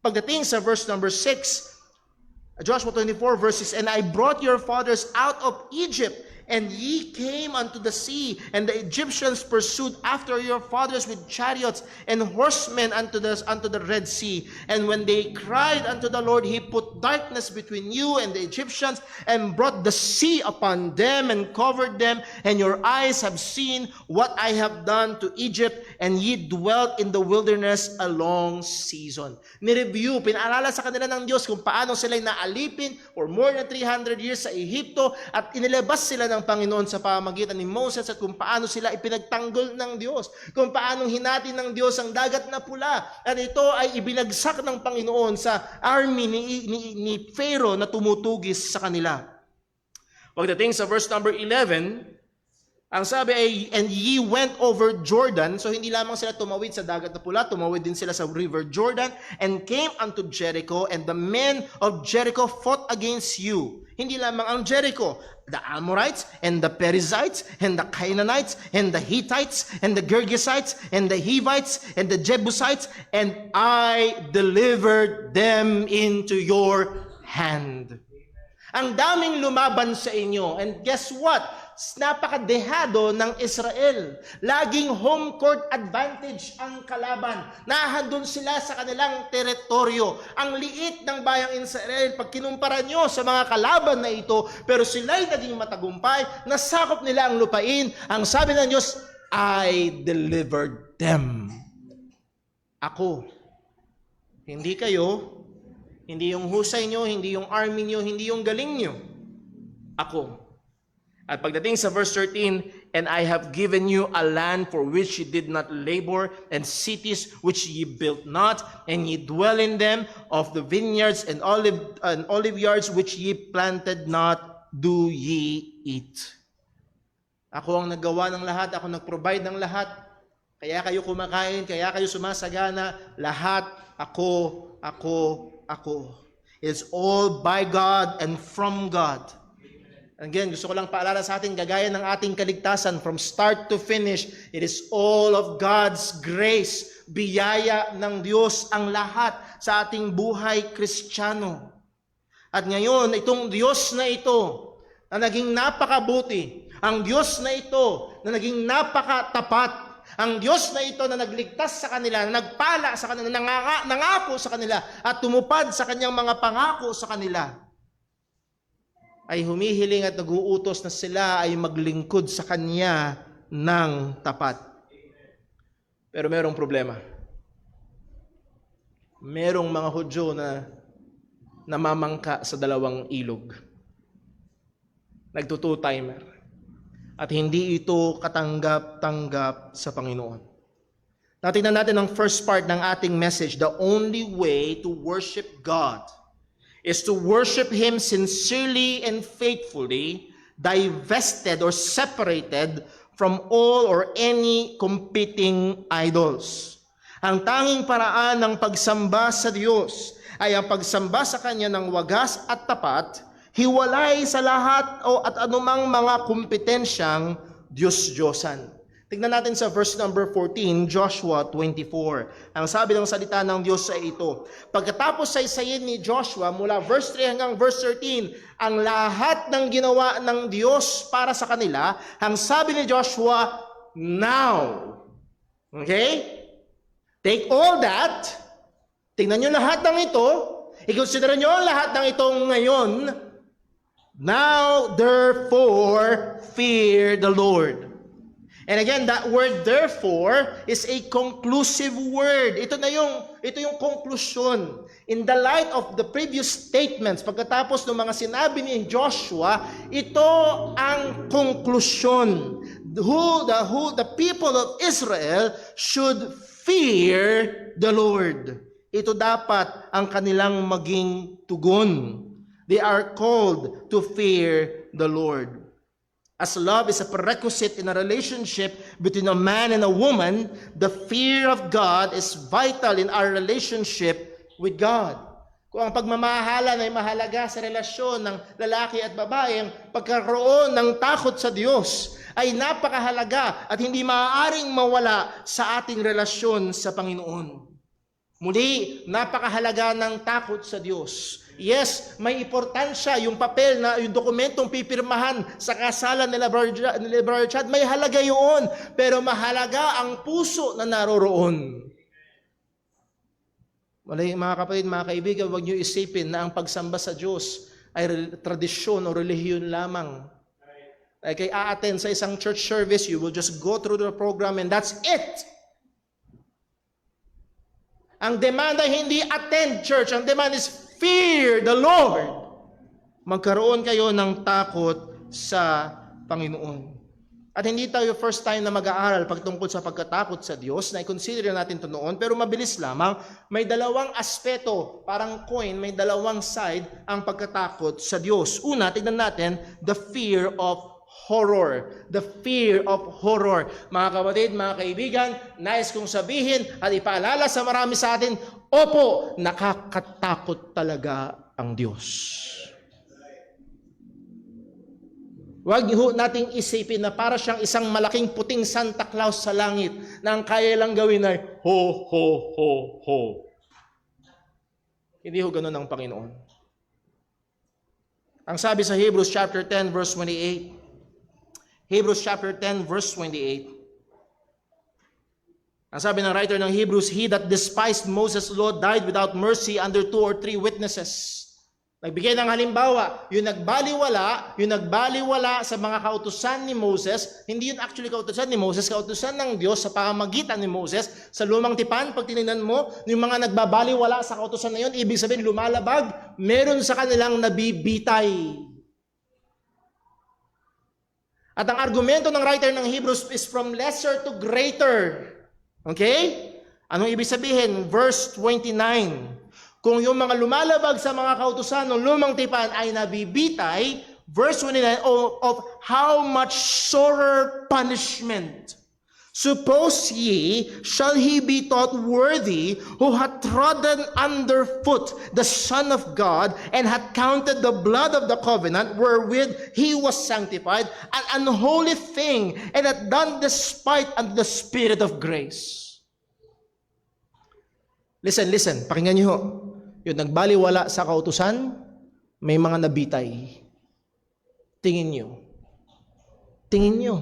Pagdating sa verse number 6, Joshua 24 verses, "And I brought your fathers out of Egypt, and ye came unto the sea, and the Egyptians pursued after your fathers with chariots and horsemen unto the Red Sea. And when they cried unto the Lord, he put darkness between you and the Egyptians, and brought the sea upon them, and covered them. And your eyes have seen what I have done to Egypt, and ye dwelt in the wilderness a long season." Nireview, pinaalala sa kanila ng Diyos kung paano sila'y naalipin for more than 300 years sa Ehipto, at inilabas sila ng Panginoon sa pamamagitan ni Moses, at kung paano sila ipinagtanggol ng Diyos, kung paano hinati ng Diyos ang dagat na pula, at ito ay ibinagsak ng Panginoon sa army ni Pharaoh na tumutugis sa kanila. Pagdating sa verse number 11, ang sabi ay, "And ye went over Jordan." So hindi lamang sila tumawid sa dagat na pula, tumawid din sila sa river Jordan, "and came unto Jericho, and the men of Jericho fought against you." Hindi lamang ang Jericho, the Amorites, and the Perizzites, and the Canaanites, and the Hittites, and the Girgasites, and the Hivites, and the Jebusites, and I delivered them into your hand. Ang daming lumaban sa inyo, and guess what? Napakadehado ng Israel. Laging home court advantage ang kalaban. Nahandun sila sa kanilang teritoryo. Ang liit ng bayang Israel pag kinumpara nyo sa mga kalaban na ito, pero sila'y naging matagumpay, nasakop nila ang lupain. Ang sabi ng Diyos, "I delivered them." Ako. Hindi kayo, Hindi yung husay nyo, hindi yung army nyo, hindi yung galing nyo. Ako. At pagdating sa verse 13, and I have given you a land for which ye did not labor, and cities which ye built not, and ye dwell in them, of the vineyards and olive yards which ye planted not, do ye eat. Ako ang naggawa ng lahat, ako nag-provide ng lahat. Kaya kayo kumakain, kaya kayo sumasagana, lahat ako. It's all by God and from God. Again, gusto ko lang paalala sa atin, gagaya ng ating kaligtasan, from start to finish, it is all of God's grace, biyaya ng Diyos ang lahat sa ating buhay Kristiyano. At ngayon, itong Diyos na ito, na naging napakabuti, ang Diyos na ito, na naging napakatapat, ang Diyos na ito na nagligtas sa kanila, na nagpala sa kanila, nangako sa kanila, at tumupad sa kanyang mga pangako sa kanila, ay humihiling at nag-uutos na sila ay maglingkod sa Kanya ng tapat. Pero merong problema. Merong mga Hudyo na namamangka sa dalawang ilog. Nagtutu-timer. At hindi ito katanggap-tanggap sa Panginoon. Natingnan natin ang first part ng ating message. The only way to worship God is to worship Him sincerely and faithfully, divested or separated from all or any competing idols. Ang tanging paraan ng pagsamba sa Diyos ay ang pagsamba sa Kanya ng wagas at tapat, hiwalay sa lahat at anumang mga kompetensyang Diyos-Diyosan. Tignan natin sa verse number 14, Joshua 24. Ang sabi ng salita ng Diyos ay ito. Pagkatapos saysayin ni Joshua mula verse 3 hanggang verse 13, ang lahat ng ginawa ng Diyos para sa kanila, ang sabi ni Joshua, now. Okay? Take all that. Tingnan nyo lahat ng ito. I-consider nyo lahat ng itong ngayon. Now, therefore, fear the Lord. And again, that word therefore is a conclusive word. Ito yung conclusion. In the light of the previous statements, pagkatapos ng mga sinabi ni Joshua, ito ang conclusion. The people of Israel should fear the Lord. Ito dapat ang kanilang maging tugon. They are called to fear the Lord. As love is a prerequisite in a relationship between a man and a woman, the fear of God is vital in our relationship with God. Kung ang pagmamahalan ay mahalaga sa relasyon ng lalaki at babae, ang pagkaroon ng takot sa Diyos ay napakahalaga at hindi maaaring mawala sa ating relasyon sa Panginoon. Muli, napakahalaga ng takot sa Diyos. Yes, may importansya yung papel na yung dokumentong pipirmahan sa kasalan nila Brother Chad, may halaga yun, pero mahalaga ang puso na naroroon. Mga kapatid, mga kaibigan, huwag niyo isipin na ang pagsamba sa Diyos ay tradisyon o relihiyon lamang. Like ay a-attend sa isang church service, you will just go through the program and that's it. Ang demand ay hindi attend church, ang demand is fear the Lord. Magkaroon kayo ng takot sa Panginoon. At hindi tayo first time na mag-aaral pagtungkol sa pagkatakot sa Diyos, na i-consider natin ito noon, pero mabilis lamang, may dalawang aspeto, parang coin, may dalawang side ang pagkatakot sa Diyos. Una, tignan natin, the fear of horror. The fear of horror. Mga kapatid, mga kaibigan, nais kong sabihin at ipaalala sa marami sa atin, opo, nakakatakot talaga ang Diyos. Huwag nating isipin na para siyang isang malaking puting Santa Claus sa langit na ang kaya lang gawin ay ho, ho, ho, ho. Hindi ho ganun ang Panginoon. Ang sabi sa Hebrews chapter 10 verse 28, Hebrews chapter 10 verse 28. Ang sabi ng writer ng Hebrews, he that despised Moses' law died without mercy under 2 or 3 witnesses. Nagbigay ng halimbawa, yung nagbaliwala sa mga kautusan ni Moses, hindi yun actually kautusan ni Moses, kautusan ng Diyos sa pamamagitan ni Moses. Sa lumang tipan, pag tinignan mo, yung mga nagbabaliwala sa kautusan na yun, ibig sabihin lumalabag, meron sa kanilang nabibitay. At ang argumento ng writer ng Hebrews is from lesser to greater. Okay? Anong ibig sabihin? Verse 29. Kung yung mga lumalabag sa mga kautusan ng lumang tipan ay nabibitay, verse 29, of how much sorer punishment. Suppose ye, shall he be thought worthy, who hath trodden underfoot the Son of God, and hath counted the blood of the covenant, wherewith he was sanctified, an unholy thing, and hath done despite unto the Spirit of grace. Listen, pakinggan niyo ho. Yung nagbaliwala sa kautusan, may mga nabitay. Tingin nyo,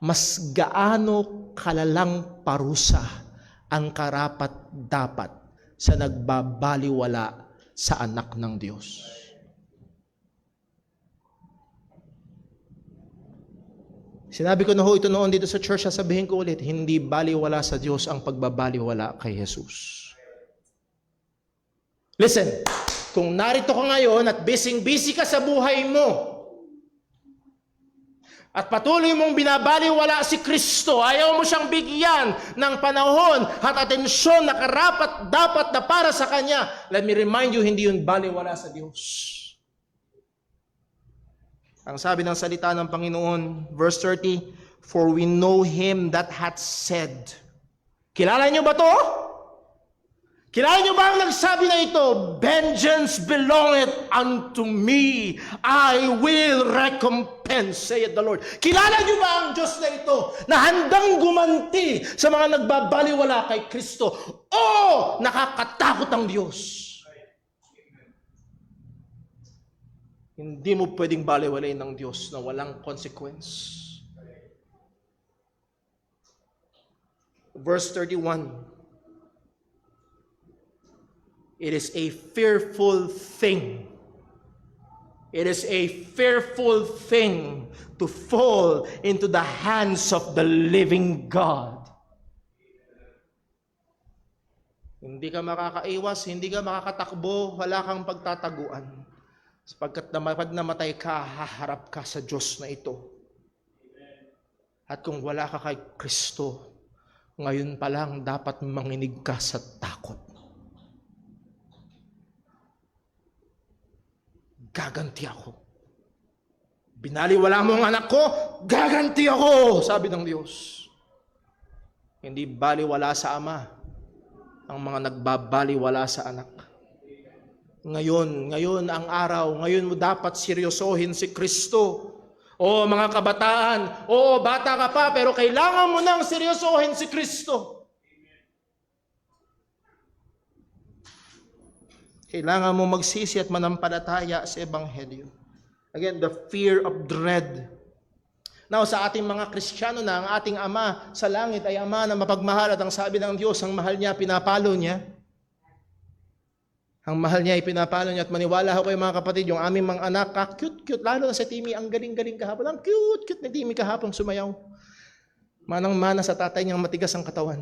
mas gaano kalalang parusa ang karapat-dapat sa nagbabaliwala sa anak ng Diyos. Sinabi ko na ho ito noon dito sa church, sasabihin ko ulit, hindi baliwala sa Diyos ang pagbabaliwala kay Jesus. Listen, kung narito ka ngayon at busy ka sa buhay mo, at patuloy mong binabaliwala si Kristo, ayaw mo siyang bigyan ng panahon at atensyon na karapat-dapat na para sa Kanya, let me remind you, hindi yun baliwala sa Diyos. Ang sabi ng salita ng Panginoon, verse 30, for we know Him that hath said. Kilala niyo ba to? Kilala niyo ba ang nagsabi na ito? Vengeance belongeth unto me. I will recompense, saith the Lord. Kilala niyo ba ang Diyos na ito na handang gumanti sa mga nagbabaliwala kay Kristo? Oh, nakakatakot ang Diyos. Hindi mo pwedeng baliwalain ng Diyos na walang consequence. Verse 31. It is a fearful thing. It is a fearful thing to fall into the hands of the living God. Hindi ka makakaiwas, hindi ka makakatakbo, wala kang pagtataguan. Sapagkat pag namatay ka, haharap ka sa Diyos na ito. At kung wala ka kay Kristo, ngayon pa lang dapat manginig ka sa takot. Gaganti ako. Binaliwala mo ang anak ko, gaganti ako, sabi ng Diyos. Hindi baliwala sa ama ang mga nagbabaliwala sa anak. Ngayon ang araw, ngayon mo dapat seryosohin si Kristo. O mga kabataan, o bata ka pa, pero kailangan mo nang seryosohin si Kristo. Kailangan mo magsisi at manampalataya sa Ebanghelyo. Again, the fear of dread. Now, sa ating mga Kristiyano na ang ating Ama sa langit ay Ama na mapagmahal at ang sabi ng Diyos, ang mahal niya, pinapalo niya. Ang mahal niya ay pinapalo niya at maniwala ako kayo mga kapatid, yung aming mga anak, cute, lalo na sa Timmy, ang galing-galing kahapon. Ang cute ni Timmy kahapon sumayaw. Manang-mana sa tatay niyang matigas ang katawan.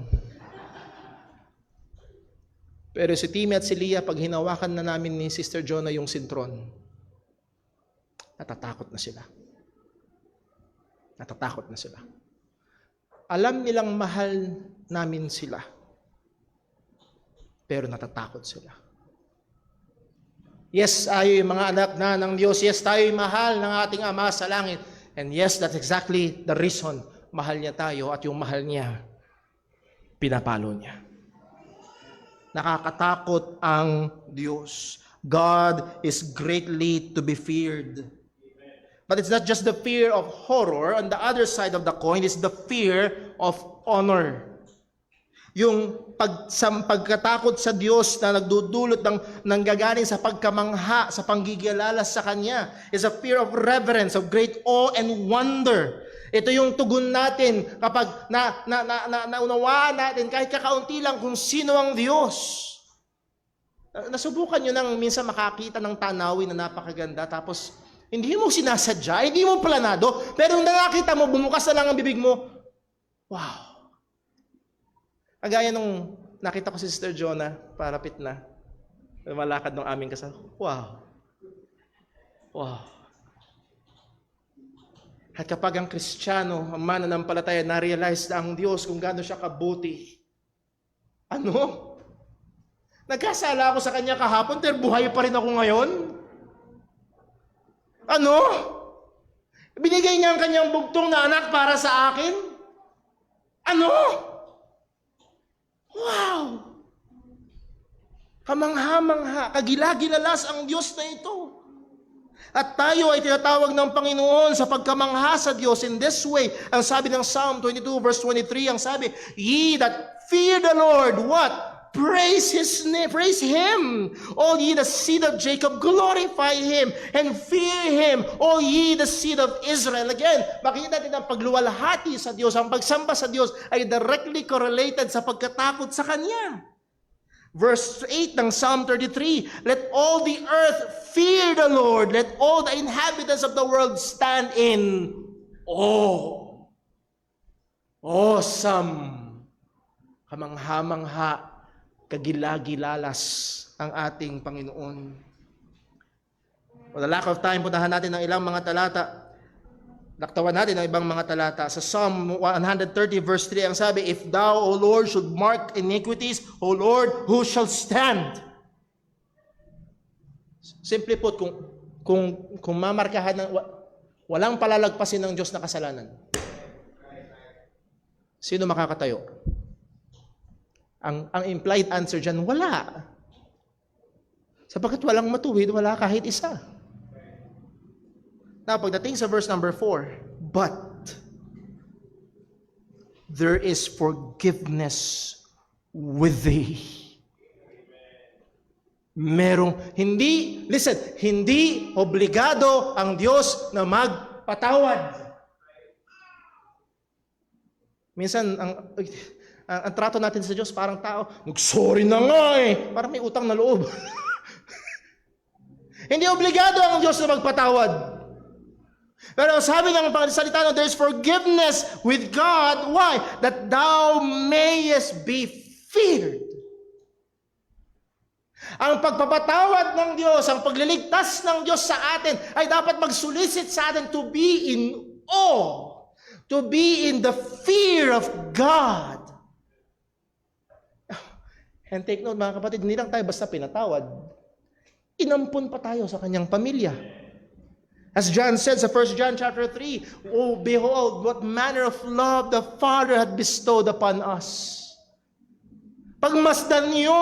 Pero si Timmy at si Leah, pag hinawakan na namin ni Sister Jonah yung sintron, natatakot na sila. Natatakot na sila. Alam nilang mahal namin sila. Pero natatakot sila. Yes, tayo yung mga anak na ng Diyos. Yes, tayo yung mahal ng ating Ama sa langit. And yes, that's exactly the reason mahal niya tayo at yung mahal niya, pinapalo niya. Nakakatakot ang Diyos. God is greatly to be feared. But it's not just the fear of horror. On the other side of the coin is the fear of honor. Yung pagkatakot sa Diyos na nagdudulot ng gagaling sa pagkamangha, sa panggigilala sa Kanya, is a fear of reverence, of great awe and wonder. Ito yung tugon natin kapag naunawaan natin kahit kakaunti lang kung sino ang Diyos. Nasubukan nyo nang minsan makakita ng tanawin na napakaganda, tapos hindi mo sinasadya, hindi mo planado, pero nung nakakita mo, bumukas na lang ang bibig mo, wow! Kagaya nung nakita ko si Sister Jonah, parapit na, malakad ng aming kasal. Wow! Wow! At kapag ang Kristiyano, ang mananampalataya, na-realize na ang Diyos kung gaano siya kabuti, ano? Nagkasala ako sa Kanya kahapon, pero buhay pa rin ako ngayon? Ano? Binigay niya ang Kanyang bugtong na anak para sa akin? Ano? Wow! Kamangha-mangha, kagilagilalas ang Diyos na ito. At tayo ay tinatawag ng Panginoon sa pagkamangha sa Diyos in this way. Ang sabi ng Psalm 22 verse 23, ang sabi, "Ye that fear the Lord," what? Praise His name, praise Him. All ye the seed of Jacob, glorify Him and fear Him. All ye the seed of Israel. Again, makikita natin ang pagluwalhati sa Diyos, ang pagsamba sa Diyos ay directly correlated sa pagkatakot sa Kanya. Verse 8 ng Psalm 33, "Let all the earth fear the Lord. Let all the inhabitants of the world stand in awe." Awesome. Kamangha-mangha, kagilagilalas ang ating Panginoon. For the lack of time, puntahan natin ng ilang mga talata. Laktawan natin ang ibang mga talata. Sa Psalm 130 verse 3, ang sabi, "If thou, O Lord, should mark iniquities, O Lord, who shall stand?" Simply put, kung mamarkahan ng walang palalagpasin ng Diyos na kasalanan, sino makakatayo? Ang implied answer dyan, wala. Sapagkat walang matuwid, wala kahit isa. Now, pagdating sa verse number 4, "But there is forgiveness with thee." Hindi obligado ang Diyos na magpatawad. Minsan, ang trato natin sa Diyos, parang tao, "Nag-sorry na nga eh." Parang may utang na loob. Hindi obligado ang Diyos na magpatawad. Pero sabi ng salita, "There is forgiveness with God." Why? "That thou mayest be feared." Ang pagpapatawad ng Diyos, ang pagliligtas ng Diyos sa atin ay dapat magsulisit sa atin to be in awe, to be in the fear of God. And take note mga kapatid, hindi lang tayo basta pinatawad. Inampun pa tayo sa kanyang pamilya. As John said sa 1 John chapter 3, "Oh, behold, what manner of love the Father had bestowed upon us." Pagmasdan niyo,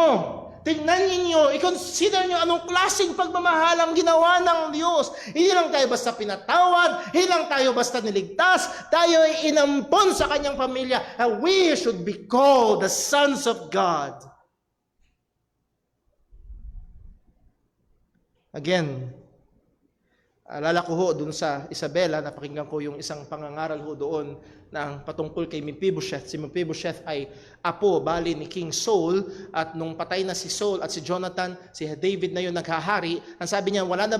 tingnan niyo, i-consider niyo anong klaseng pagmamahal ang ginawa ng Diyos. Hindi lang tayo basta pinatawad, hindi lang tayo basta niligtas, tayo ay inampon sa kanyang pamilya. And we should be called the sons of God. Again, alala ko ho dun sa Isabela, napakinggan ko yung isang pangangaral ho doon na patungkol kay Mephibosheth. Si Mephibosheth ay apo, bali ni King Saul, at nung patay na si Saul at si Jonathan, si David na yun naghahari, ang sabi niya, wala na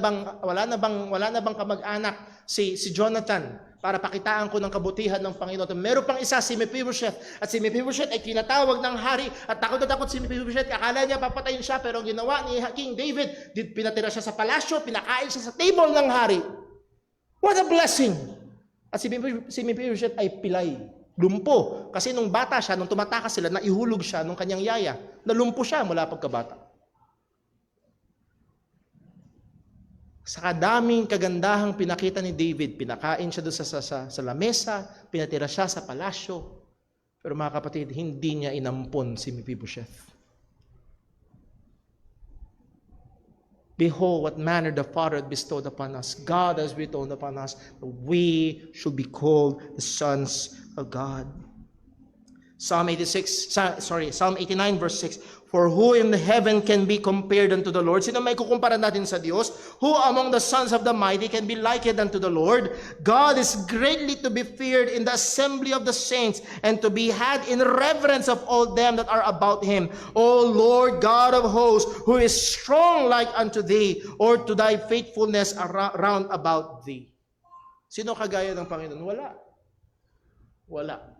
bang kamag-anak si Jonathan para pakitaan ko ng kabutihan ng Panginoon. Meron pang isa, si Mephibosheth. At si Mephibosheth ay tinatawag ng hari at takot na takot si Mephibosheth. Akala niya papatayin siya, pero ang ginawa ni King David, pinatira siya sa palasyo, pinakain siya sa table ng hari. What a blessing! At si Mephibosheth ay pilay, lumpo. Kasi nung bata siya, nung tumatakas sila, naihulog siya nung kanyang yaya. Nalumpo siya mula pagkabata. Sa kadaming kagandahang pinakita ni David, pinakain siya doon sa lamesa, pinatira siya sa palasyo. Pero mga kapatid, hindi niya inampon si Mephibosheth. "Behold, what manner the Father had bestowed upon us. God has bestowed upon us that we should be called the sons of God." Psalm 89 verse 6, For who in the heaven can be compared unto the Lord? Sino may kukumpara natin sa Diyos? Who among the sons of the mighty can be likened unto the Lord? God is greatly to be feared in the assembly of the saints, and to be had in reverence of all them that are about him. O Lord God of hosts, who is strong like unto thee, or to thy faithfulness round about thee. Sino kagaya ng Panginoon? Wala. Wala.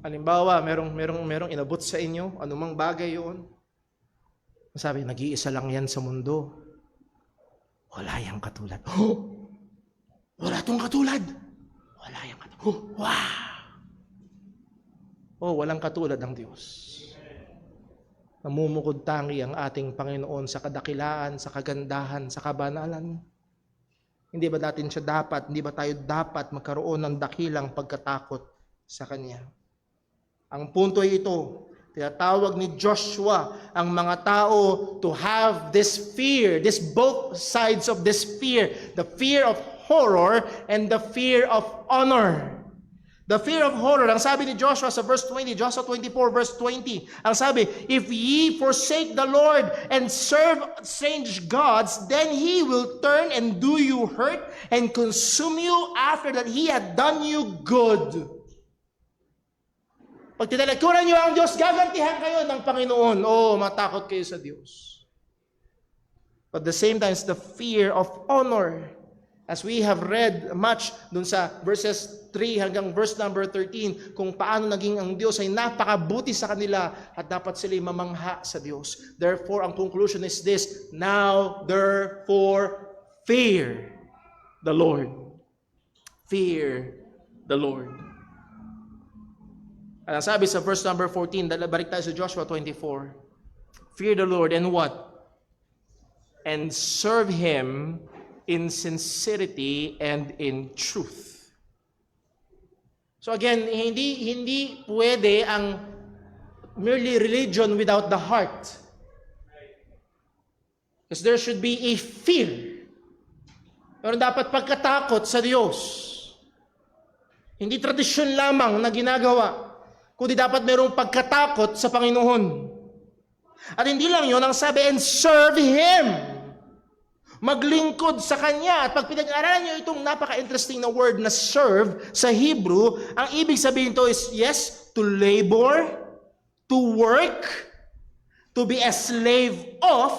Halimbawa, merong inabot sa inyo, anumang bagay yun. Sabi, nag-iisa lang yan sa mundo. Wala yang katulad. Oh! Wala tong katulad. Wala yang katulad. Oh! Wow! Oh, walang katulad ng Diyos. Namumukod tangi ang ating Panginoon sa kadakilaan, sa kagandahan, sa kabanalan. Hindi ba hindi ba tayo dapat magkaroon ng dakilang pagkatakot sa Kanya? Ang punto ay ito, tinatawag ni Joshua ang mga tao to have this fear, this both sides of this fear, the fear of horror and the fear of honor. The fear of horror, ang sabi ni Joshua sa verse 20, Joshua 24 verse 20, ang sabi, if ye forsake the Lord and serve strange gods, then He will turn and do you hurt and consume you after that He had done you good. Pag tinalikuran niyo ang Diyos, gagantihan kayo ng Panginoon. Oh, matakot kayo sa Diyos. But at the same time, it's the fear of honor. As we have read much dun sa verses 3 hanggang verse number 13, kung paano naging ang Diyos ay napakabuti sa kanila at dapat sila mamangha sa Diyos. Therefore, ang conclusion is this, now therefore fear the Lord. Fear the Lord. Ang sabi sa verse number 14, balik tayo sa Joshua 24. Fear the Lord and what? And serve Him in sincerity and in truth. So again, hindi pwede ang merely religion without the heart. Because there should be a fear. Pero dapat pagkatakot sa Diyos. Hindi tradisyon lamang na ginagawa, kundi dapat mayroong pagkatakot sa Panginoon. At hindi lang yun, ang sabi, and serve Him. Maglingkod sa Kanya. At pag pinag-aralan nyo itong napaka-interesting na word na serve sa Hebrew, ang ibig sabihin ito is, yes, to labor, to work, to be a slave of.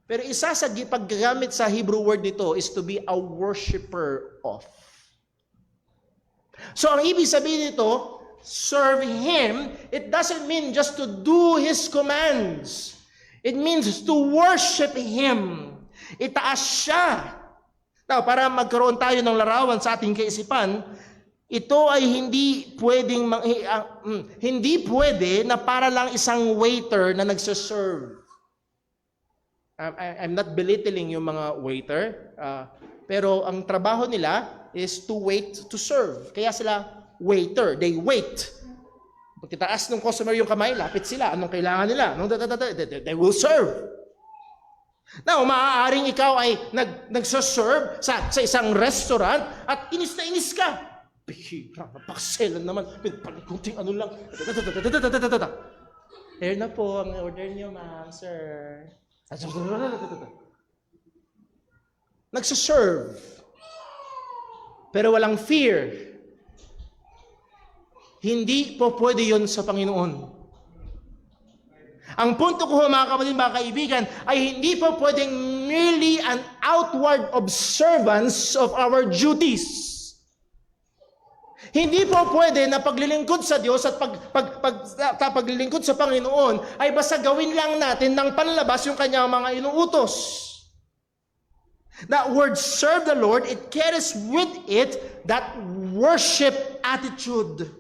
Pero isa sa paggamit sa Hebrew word nito is to be a worshiper of. So ang ibig sabihin nito, serve Him, it doesn't mean just to do His commands. It means to worship Him. Itaas siya. Now, para magkaroon tayo ng larawan sa ating kaisipan, ito ay hindi pwede na para lang isang waiter na nagsaserve. I'm not belittling yung mga waiter, pero ang trabaho nila is to wait to serve. Kaya sila waiter, they wait. Pag titaas ng customer yung kamay, lapit sila. Anong kailangan nila? They will serve. Now, maaaring ikaw ay nagsaserve sa isang restaurant at inis na inis ka. Bihira, napakselan naman. Kunting ano lang. Here na po ang order niyo, ma'am, sir. Nagsaserve. Pero walang fear. Hindi po pwede yun sa Panginoon. Ang punto ko, mga kapatid, mga kaibigan, ay hindi po pwedeng merely an outward observance of our duties. Hindi po pwede na paglilingkod sa Diyos at paglilingkod sa Panginoon ay basta gawin lang natin ng panlabas yung kanyang mga inuutos. That word serve the Lord, it carries with it that worship attitude.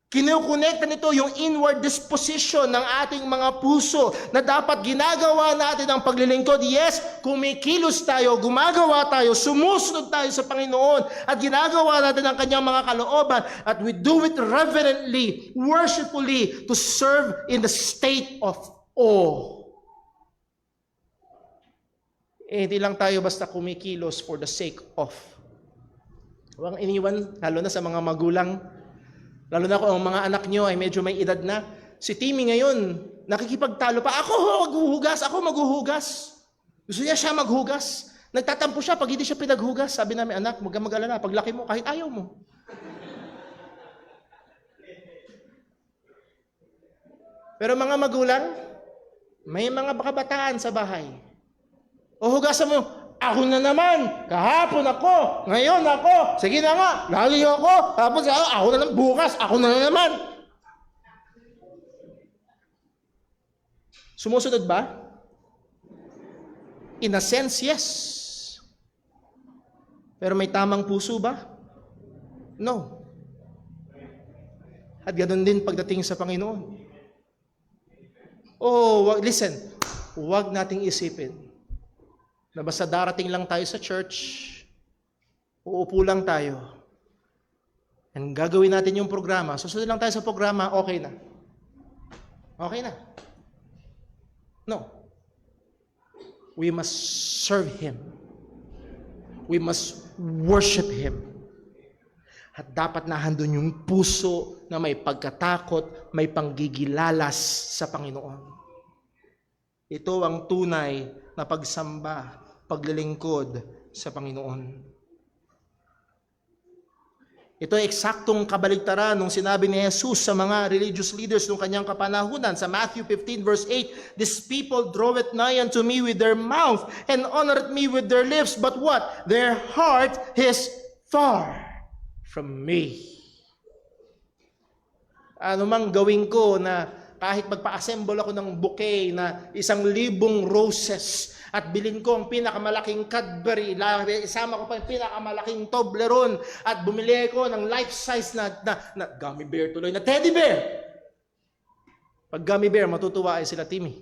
Kinukonekta nito yung inward disposition ng ating mga puso na dapat ginagawa natin ang paglilingkod. Yes, kumikilos tayo, gumagawa tayo, sumusunod tayo sa Panginoon at ginagawa natin ang kanyang mga kalooban at we do it reverently, worshipfully to serve in the state of awe. Hindi lang tayo basta kumikilos for the sake of. Huwag iniwan, lalo na sa mga magulang, Lalo na kung ang mga anak nyo ay medyo may edad na. Si Timmy ngayon, nakikipagtalo pa. Ako maghuhugas, ako maghuhugas. Gusto niya siya maghugas. Nagtatampo siya pag hindi siya pinaghugas. Sabi namin, anak, huwag kang mag-alala. Paglaki mo, kahit ayaw mo. Pero mga magulang, may mga kabataan sa bahay. O hugasan mo, ako na naman, kahapon ako, ngayon ako, sige na nga, lali ako, tapos ako na naman, bukas, ako na naman. Sumusunod ba? In a sense, yes. Pero may tamang puso ba? No. At ganoon din pagdating sa Panginoon. Listen, huwag nating isipin na basta darating lang tayo sa church, uupo lang tayo, and gagawin natin yung programa, susunod lang tayo sa programa, okay na. Okay na. No. We must serve Him. We must worship Him. At dapat nahandun yung puso na may pagkatakot, may panggigilalas sa Panginoon. Ito ang tunay na pagsamba, paglilingkod sa Panginoon. Ito ay eksaktong kabaligtaran nung sinabi ni Jesus sa mga religious leaders nung kanyang kapanahunan. Sa Matthew 15 verse 8, "These people draweth nigh unto me with their mouth, and honoreth me with their lips, but what? Their heart is far from me." Ano mang gawin ko na kahit magpa-assemble ako ng bouquet na 1,000 roses at bilhin ko ang pinakamalaking Cadbury, isama ko pa yung pinakamalaking Toblerone at bumili ko ng life-size na gummy bear tuloy, na teddy bear. Pag gummy bear, matutuwa ay sila Timmy.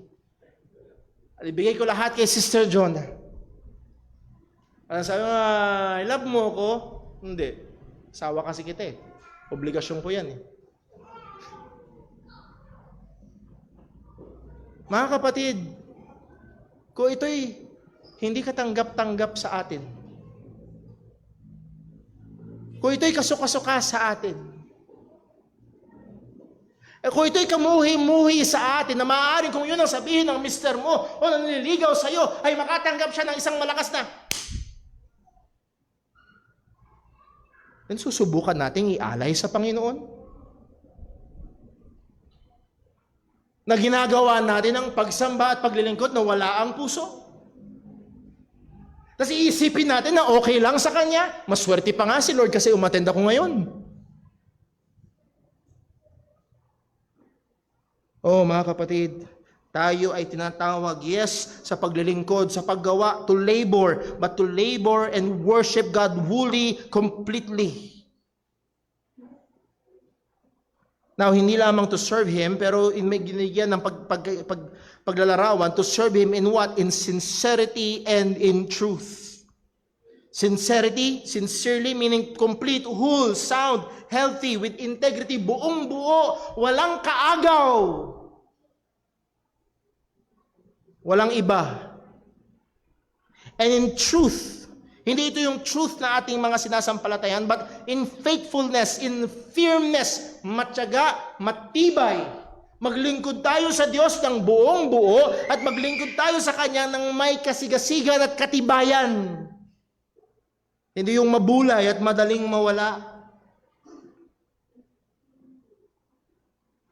Ibigay ko lahat kay Sister John. Sabi mo, I love mo ko? Hindi. Sawa kasi kita eh. Obligasyon ko yan eh. Mga kapatid, kung ito'y hindi katanggap-tanggap sa atin, kung ito'y kasuka-suka sa atin, kung ito'y kamuhi-muhi sa atin, na maaaring kung yun ang sabihin ng mister mo o nanliligaw sa'yo, ay makatanggap siya ng isang malakas na, then susubukan nating ialay sa Panginoon. Na ginagawa natin ang pagsamba at paglilingkod na wala ang puso. Kasi iisipin natin na okay lang sa Kanya. Maswerte pa nga si Lord kasi umattend ako ngayon. Mga kapatid, tayo ay tinatawag, yes, sa paglilingkod, sa paggawa, to labor, but to labor and worship God wholly, completely. Now, hindi lamang to serve Him, pero may ginigyan ng paglalarawan, to serve Him in what? In sincerity and in truth. Sincerity, sincerely, meaning complete, whole, sound, healthy, with integrity, buong buo, walang kaagaw. Walang iba. And in truth, hindi ito yung truth na ating mga sinasampalatayan, but in faithfulness, in firmness, matyaga, matibay. Maglingkod tayo sa Diyos ng buong buo at maglingkod tayo sa Kanya ng may kasigasigan at katibayan. Hindi yung mabulay at madaling mawala.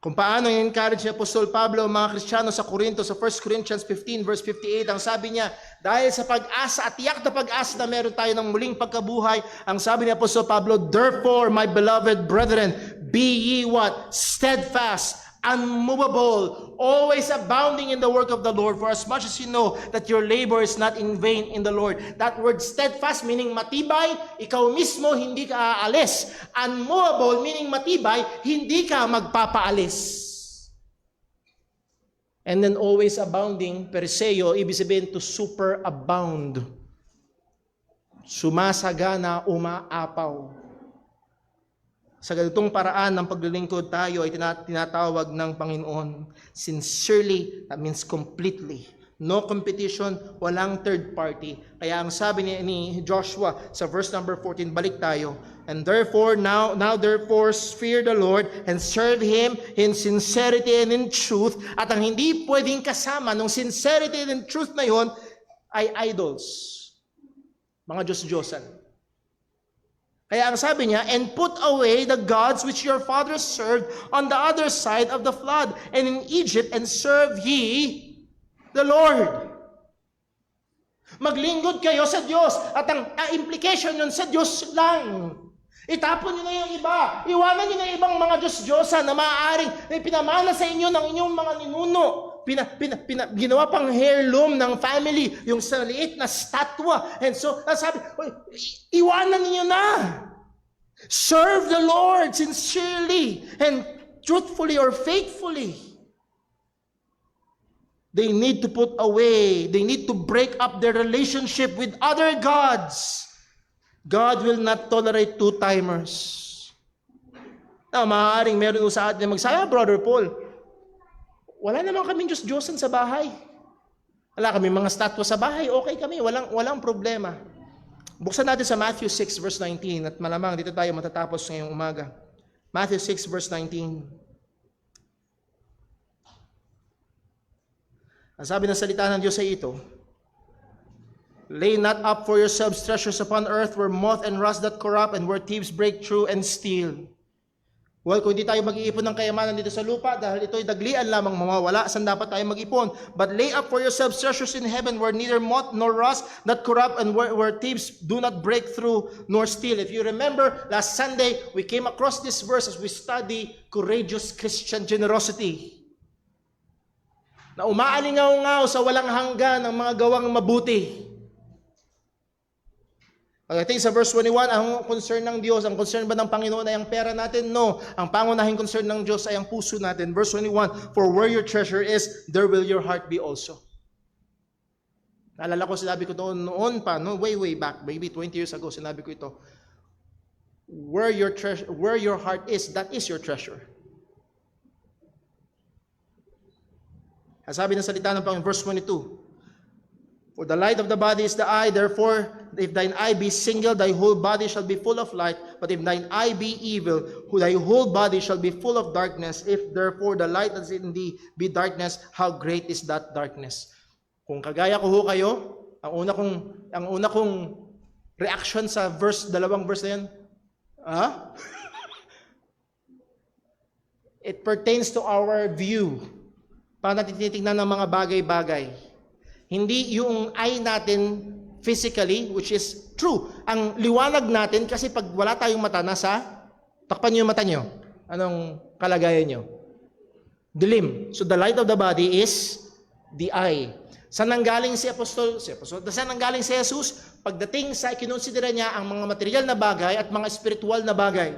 Kung paano i-encourage ni Apostol Pablo ang mga Kristiyano sa Corinto, sa 1 Corinthians 15 verse 58, ang sabi niya, dahil sa pag-asa at tiyak na pag-asa na meron tayo ng muling pagkabuhay, ang sabi ni Apostol Pablo, "Therefore, my beloved brethren, be ye what? Steadfast, unmovable, always abounding in the work of the Lord, for as much as you know that your labor is not in vain in the Lord." That word steadfast meaning matibay, ikaw mismo hindi ka aalis. Unmovable meaning matibay, hindi ka magpapaalis. And then always abounding, perseo, ibig sabihin to superabound. Sumasagana, umaapaw. Sa ganitong paraan ng paglilingkod tayo ay tinatawag ng Panginoon sincerely, that means completely, No competition, walang third party. Kaya ang sabi ni Joshua sa verse number 14, balik tayo. And therefore, now therefore, fear the Lord and serve Him in sincerity and in truth. At ang hindi pwedeng kasama ng sincerity and in truth na yon ay idols. Mga Diyos-Diyosan. Kaya ang sabi niya, and put away the gods which your fathers served on the other side of the flood and in Egypt, and serve ye the Lord. Maglingkod kayo sa Diyos. At ang implication nun sa Diyos lang. Itapon nyo na yung iba. Iwanan nyo na yung ibang mga Diyos-Diyosan na maaaring pinamana sa inyo ng inyong mga ninuno. Ginawa pang heirloom ng family, yung sa liit na statwa. And so, sabi, iwanan niyo na. Serve the Lord sincerely and truthfully or faithfully. They need to put away, they need to break up their relationship with other gods. God will not tolerate two-timers. Na maaaring meron sa atin magsaya, Brother Paul, wala naman kaming Diyos-Diyosan sa bahay. Wala kami mga statwa sa bahay, okay kami, walang problema. Buksan natin sa Matthew 6 verse 19 at malamang dito tayo matatapos ngayong umaga. Matthew 6 verse 19. Ang sabi ng salita ng Diyos ay ito, lay not up for yourselves treasures upon earth where moth and rust that corrupt and where thieves break through and steal. Well, kung hindi tayo mag-iipon ng kayamanan dito sa lupa dahil ito'y daglian lamang mawawala, saan dapat tayo mag-ipon? But lay up for yourselves treasures in heaven where neither moth nor rust that corrupt and where thieves do not break through nor steal. If you remember, last Sunday, we came across this verse as we study courageous Christian generosity. Na umaalingaw-ngaw sa walang hanggan ng mga gawang mabuti. Pagdating sa verse 21, ang concern ng Diyos, ang concern ba ng Panginoon ay ang pera natin? No. Ang pangunahing concern ng Diyos ay ang puso natin. Verse 21, for where your treasure is, there will your heart be also. Naalala ko, sinabi ko noon pa, way back, maybe 20 years ago, sinabi ko ito. Where your heart is, that is your treasure. Sabi ng salita ng Panginoon, verse 22, for the light of the body is the eye, therefore, if thine eye be single, thy whole body shall be full of light, but if thine eye be evil, thy whole body shall be full of darkness. If therefore the light that is in thee be darkness, how great is that darkness? Kung kagaya ko kayo, ang una kong reaction sa dalawang verse na yan, it pertains to our view. Paano natin tinitingnan ng mga bagay-bagay. Hindi yung eye natin physically, which is true. Ang liwanag natin, kasi pag wala tayong mata, takpan niyo yung mata niyo. Anong kalagayan niyo? Dilim. So the light of the body is the eye. Saan nanggaling si Apostol? Saan nanggaling si Jesus? Pagdating sa kinonsidera niya ang mga material na bagay at mga spiritual na bagay.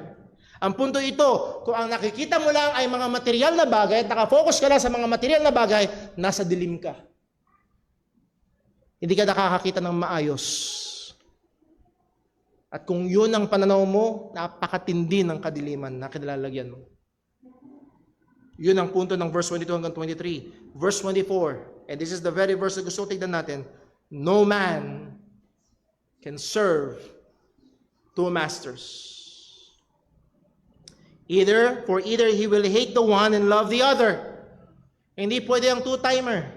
Ang punto ito, kung ang nakikita mo lang ay mga material na bagay at nakafocus ka lang sa mga material na bagay, nasa dilim ka. Hindi ka nakakakita ng maayos. At kung yun ang pananaw mo, napakatindi ng kadiliman na kinalalagyan mo. Yun ang punto ng verse 22 hanggang 23. Verse 24, and this is the very verse na gusto tignan natin, no man can serve two masters. For either he will hate the one and love the other. Hindi pwede ang two-timer.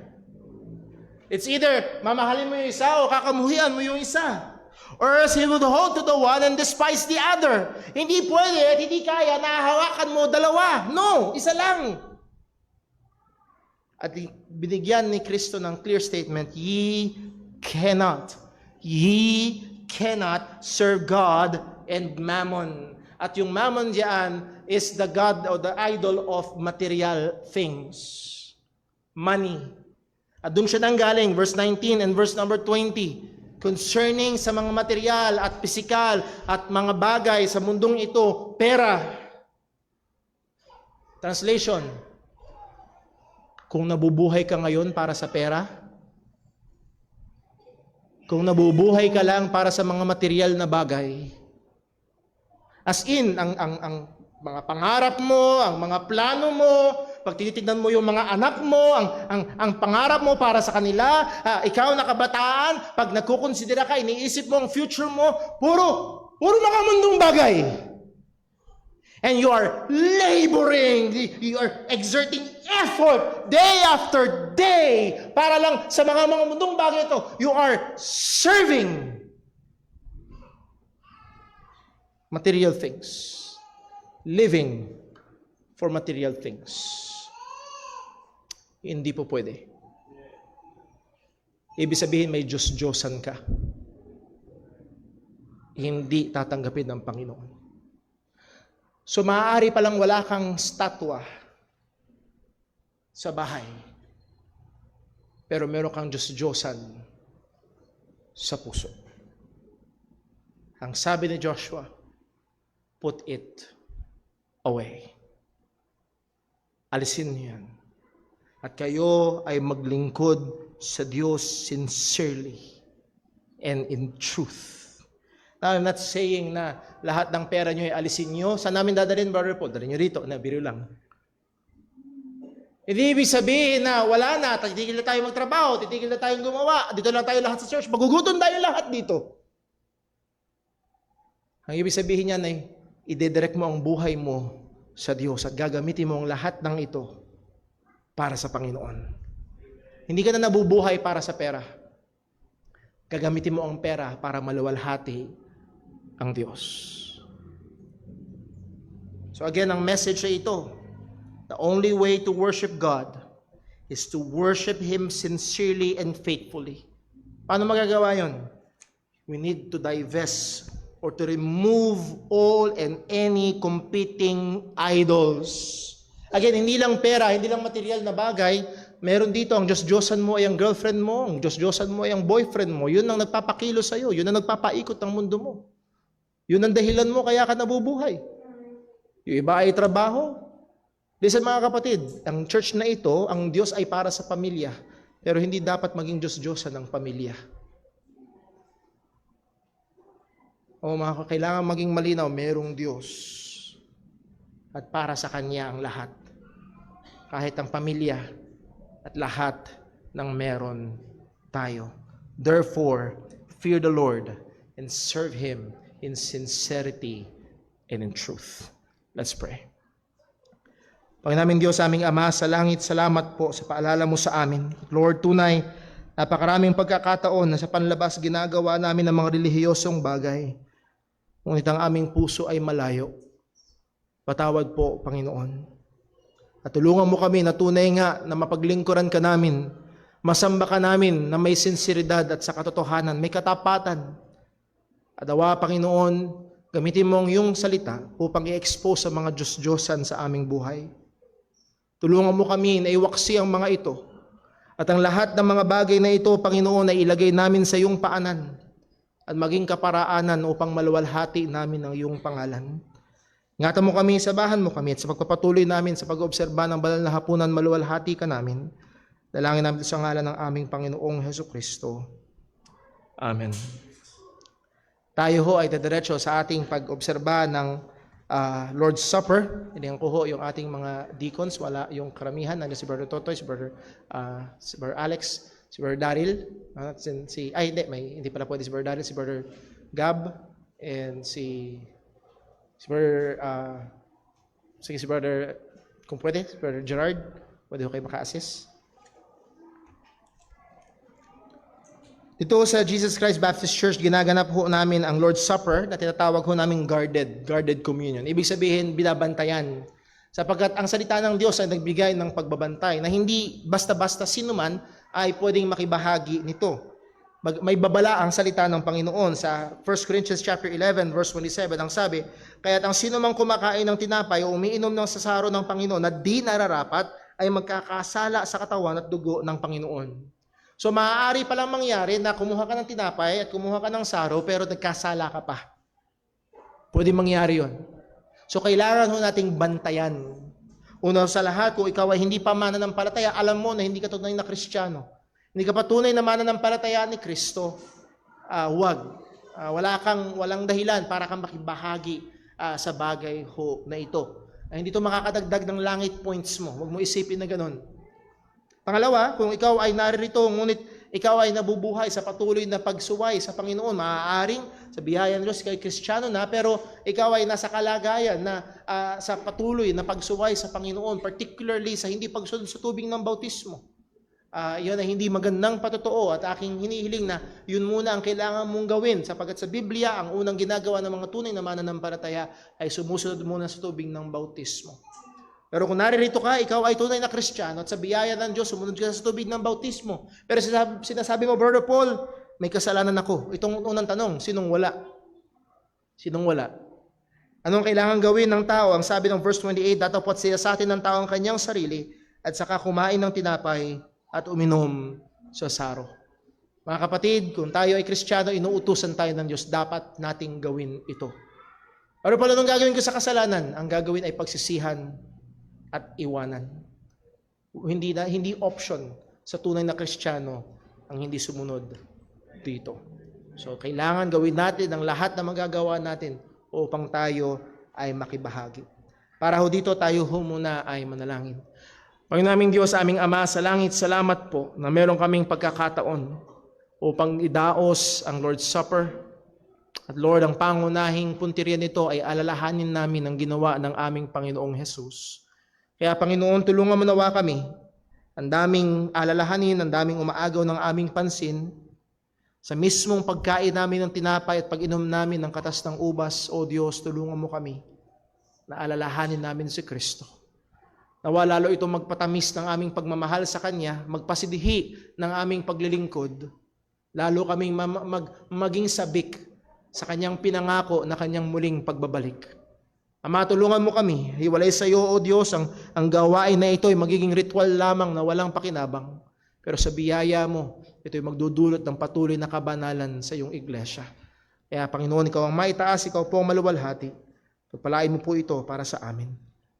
It's either mamahalin mo yung isa o kakamuhian mo yung isa. Or else he would hold to the one and despise the other. Hindi pwede at hindi kaya na hawakan mo dalawa. No, isa lang. At binigyan ni Kristo ng clear statement, ye cannot serve God and mammon. At yung mammon diyan is the god or the idol of material things. Money. At doon siya nanggaling, verse 19 and verse number 20. Concerning sa mga material at pisikal at mga bagay sa mundong ito, pera. Translation. Kung nabubuhay ka ngayon para sa pera, kung nabubuhay ka lang para sa mga material na bagay, as in, ang mga pangarap mo, ang mga plano mo, pag tinitignan mo yung mga anak mo, ang pangarap mo para sa kanila, ikaw na kabataan, pag nagkukonsidera ka, iniisip mo ang future mo, puro mga mundong bagay. And you are laboring, you are exerting effort day after day para lang sa mga mundong bagay ito. You are serving material things. Living for material things. Hindi po pwede. Ibig sabihin may Diyos-Diyosan ka. Hindi tatanggapin ng Panginoon. So maaari palang wala kang statwa sa bahay. Pero meron kang Diyos-Diyosan sa puso. Ang sabi ni Joshua, put it away. Alisin niyo yan. At kayo ay maglingkod sa Diyos sincerely and in truth. Now, I'm not saying na lahat ng pera nyo ay alisin nyo. Saan namin dadalhin, Brother Paul? Dalhin nyo rito. Biro lang. Hindi ibig sabihin na wala na, titigil na tayo magtrabaho, titigil na tayong gumawa, dito lang tayo lahat sa church, magugutom tayo lahat dito. Ang ibig sabihin niyan ay, ide-direct mo ang buhay mo sa Diyos at gagamitin mo ang lahat ng ito para sa Panginoon. Hindi ka na nabubuhay para sa pera. Gagamitin mo ang pera para maluwalhati ang Diyos. So again, ang message ay ito. The only way to worship God is to worship Him sincerely and faithfully. Paano magagawa yon? We need to divest or to remove all and any competing idols. Again, hindi lang pera, hindi lang material na bagay. Meron dito, ang Diyos-Diyosan mo ay ang girlfriend mo, ang Diyos-Diyosan mo ay ang boyfriend mo. Yun ang nagpapakilo sa'yo, yun ang nagpapaikot ng mundo mo. Yun ang dahilan mo kaya ka nabubuhay. Yung iba ay trabaho. Listen mga kapatid, ang church na ito, ang Diyos ay para sa pamilya. Pero hindi dapat maging Diyos-Diyosan ng pamilya. O mga kailangan maging malinaw, merong Diyos. At para sa Kanya ang lahat. Kahit ang pamilya at lahat ng meron tayo. Therefore, fear the Lord and serve Him in sincerity and in truth. Let's pray. Panginoon Diyos, aming Ama sa langit, salamat po sa paalala mo sa amin. Lord, tunay, napakaraming pagkakataon na sa panlabas ginagawa namin ng mga relihiyosong bagay. Ngunit ang aming puso ay malayo. Patawad po, Panginoon. At tulungan mo kami na tunay nga na mapaglingkuran ka namin, masamba ka namin na may sinseridad at sa katotohanan, may katapatan. At awa, Panginoon, gamitin mo ang iyong salita upang i-expose sa mga Diyos-Diyosan sa aming buhay. Tulungan mo kami na iwaksi ang mga ito. At ang lahat ng mga bagay na ito, Panginoon, ay ilagay namin sa iyong paanan at maging kaparaanan upang maluwalhati namin ang iyong pangalan. Ingatan mo kami, sabahan mo kami at sa pagpapatuloy namin sa pag-oobserba ng banal na hapunan, maluwalhati ka namin. Dalangin namin sa ngalan ng aming Panginoong Hesukristo. Amen. Tayo ho ay dadiretso sa ating pag-obserba ng Lord's Supper. Inihan ko ho yung ating mga deacons, wala yung karamihan. Nandiyan si Brother Totoy, si Brother Alex, si Brother Daryl, hindi pala pwede si Brother Daryl, si Brother Gab, and si Brother, si Brother, kung pwede, si Brother Gerard, pwede ho kayo maka-assist. Dito sa Jesus Christ Baptist Church, ginaganap ho namin ang Lord's Supper na tinatawag ho namin guarded communion. Ibig sabihin, binabantayan. Sapagkat ang salita ng Diyos ay nagbigay ng pagbabantay na hindi basta-basta sino man ay pwedeng makibahagi nito. May babala ang salita ng Panginoon sa 1 Corinthians chapter 11 verse 27. Ang sabi, kaya't ang sino mang kumakain ng tinapay o umiinom ng sasaro ng Panginoon na di nararapat ay magkakasala sa katawan at dugo ng Panginoon. So maaari palang mangyari na kumuha ka ng tinapay at kumuha ka ng saro pero nagkasala ka pa. Pwede mangyari yon. So kailangan ho nating bantayan. Una sa lahat, kung ikaw ay hindi pa mananampalataya, alam mo na hindi ka tunay na Kristiyano. Hindi ka pa tunay na mananampalataya ni Kristo. Huwag. Walang dahilan para kang makibahagi sa bagay ho na ito. Ay, hindi to makakadagdag ng langit points mo. Huwag mo isipin na ganun. Pangalawa, kung ikaw ay naririto, ngunit ikaw ay nabubuhay sa patuloy na pagsuway sa Panginoon, maaaring sa biyaya ng Diyos, kay Kristiyano na, pero ikaw ay nasa kalagayan na sa patuloy na pagsuway sa Panginoon, particularly sa hindi pagsunod sa tubig ng bautismo. Yun ay hindi magandang patotoo at aking hinihiling na yun muna ang kailangan mong gawin sapagkat sa Biblia, ang unang ginagawa ng mga tunay na mananampalataya ay sumusunod muna sa tubig ng bautismo. Pero kung naririto ka, ikaw ay tunay na Kristiyano at sa biyaya ng Diyos, sumunod ka sa tubig ng bautismo. Pero sinasabi mo, Brother Paul, may kasalanan ako. Itong unang tanong, sinong wala? Sinong wala? Anong kailangan gawin ng tao? Ang sabi ng verse 28, datapot siya sa atin ng tao ang kanyang sarili at saka kumain ng tinapay at uminom sa saro. Mga kapatid, kung tayo ay Kristiyano, inuutusan tayo ng Diyos, dapat nating gawin ito. Ano pala nung gagawin ko sa kasalanan? Ang gagawin ay pagsisihan at iwanan. Hindi option sa tunay na Kristiyano ang hindi sumunod dito. So, kailangan gawin natin ang lahat na magagawa natin upang tayo ay makibahagi. Para ho dito, tayo ho muna ay manalangin. Panginoon naming Diyos, aming Ama sa langit, salamat po na meron kaming pagkakataon upang idaos ang Lord's Supper. At Lord, ang pangunahing puntirya nito ay alalahanin namin ang ginawa ng aming Panginoong Jesus. Kaya Panginoon, tulungan mo nawa kami. Ang daming alalahanin, ang daming umaagaw ng aming pansin. Sa mismong pagkain namin ng tinapay at pag-inom namin ng katas ng ubas, O Diyos, tulungan mo kami na alalahanin namin si Kristo. Nawa lalo itong magpatamis ng aming pagmamahal sa Kanya, magpasidihi ng aming paglilingkod, lalo kaming maging sabik sa Kanyang pinangako na Kanyang muling pagbabalik. Ama, tulungan mo kami, hiwalay sa iyo, O Diyos, ang gawain na ito ay magiging ritual lamang na walang pakinabang. Pero sa biyaya mo, ito ay magdudulot ng patuloy na kabanalan sa iyong iglesia. Kaya Panginoon, ikaw ang maitaas, ikaw po ang maluwalhati. Pagpalain mo po ito para sa amin.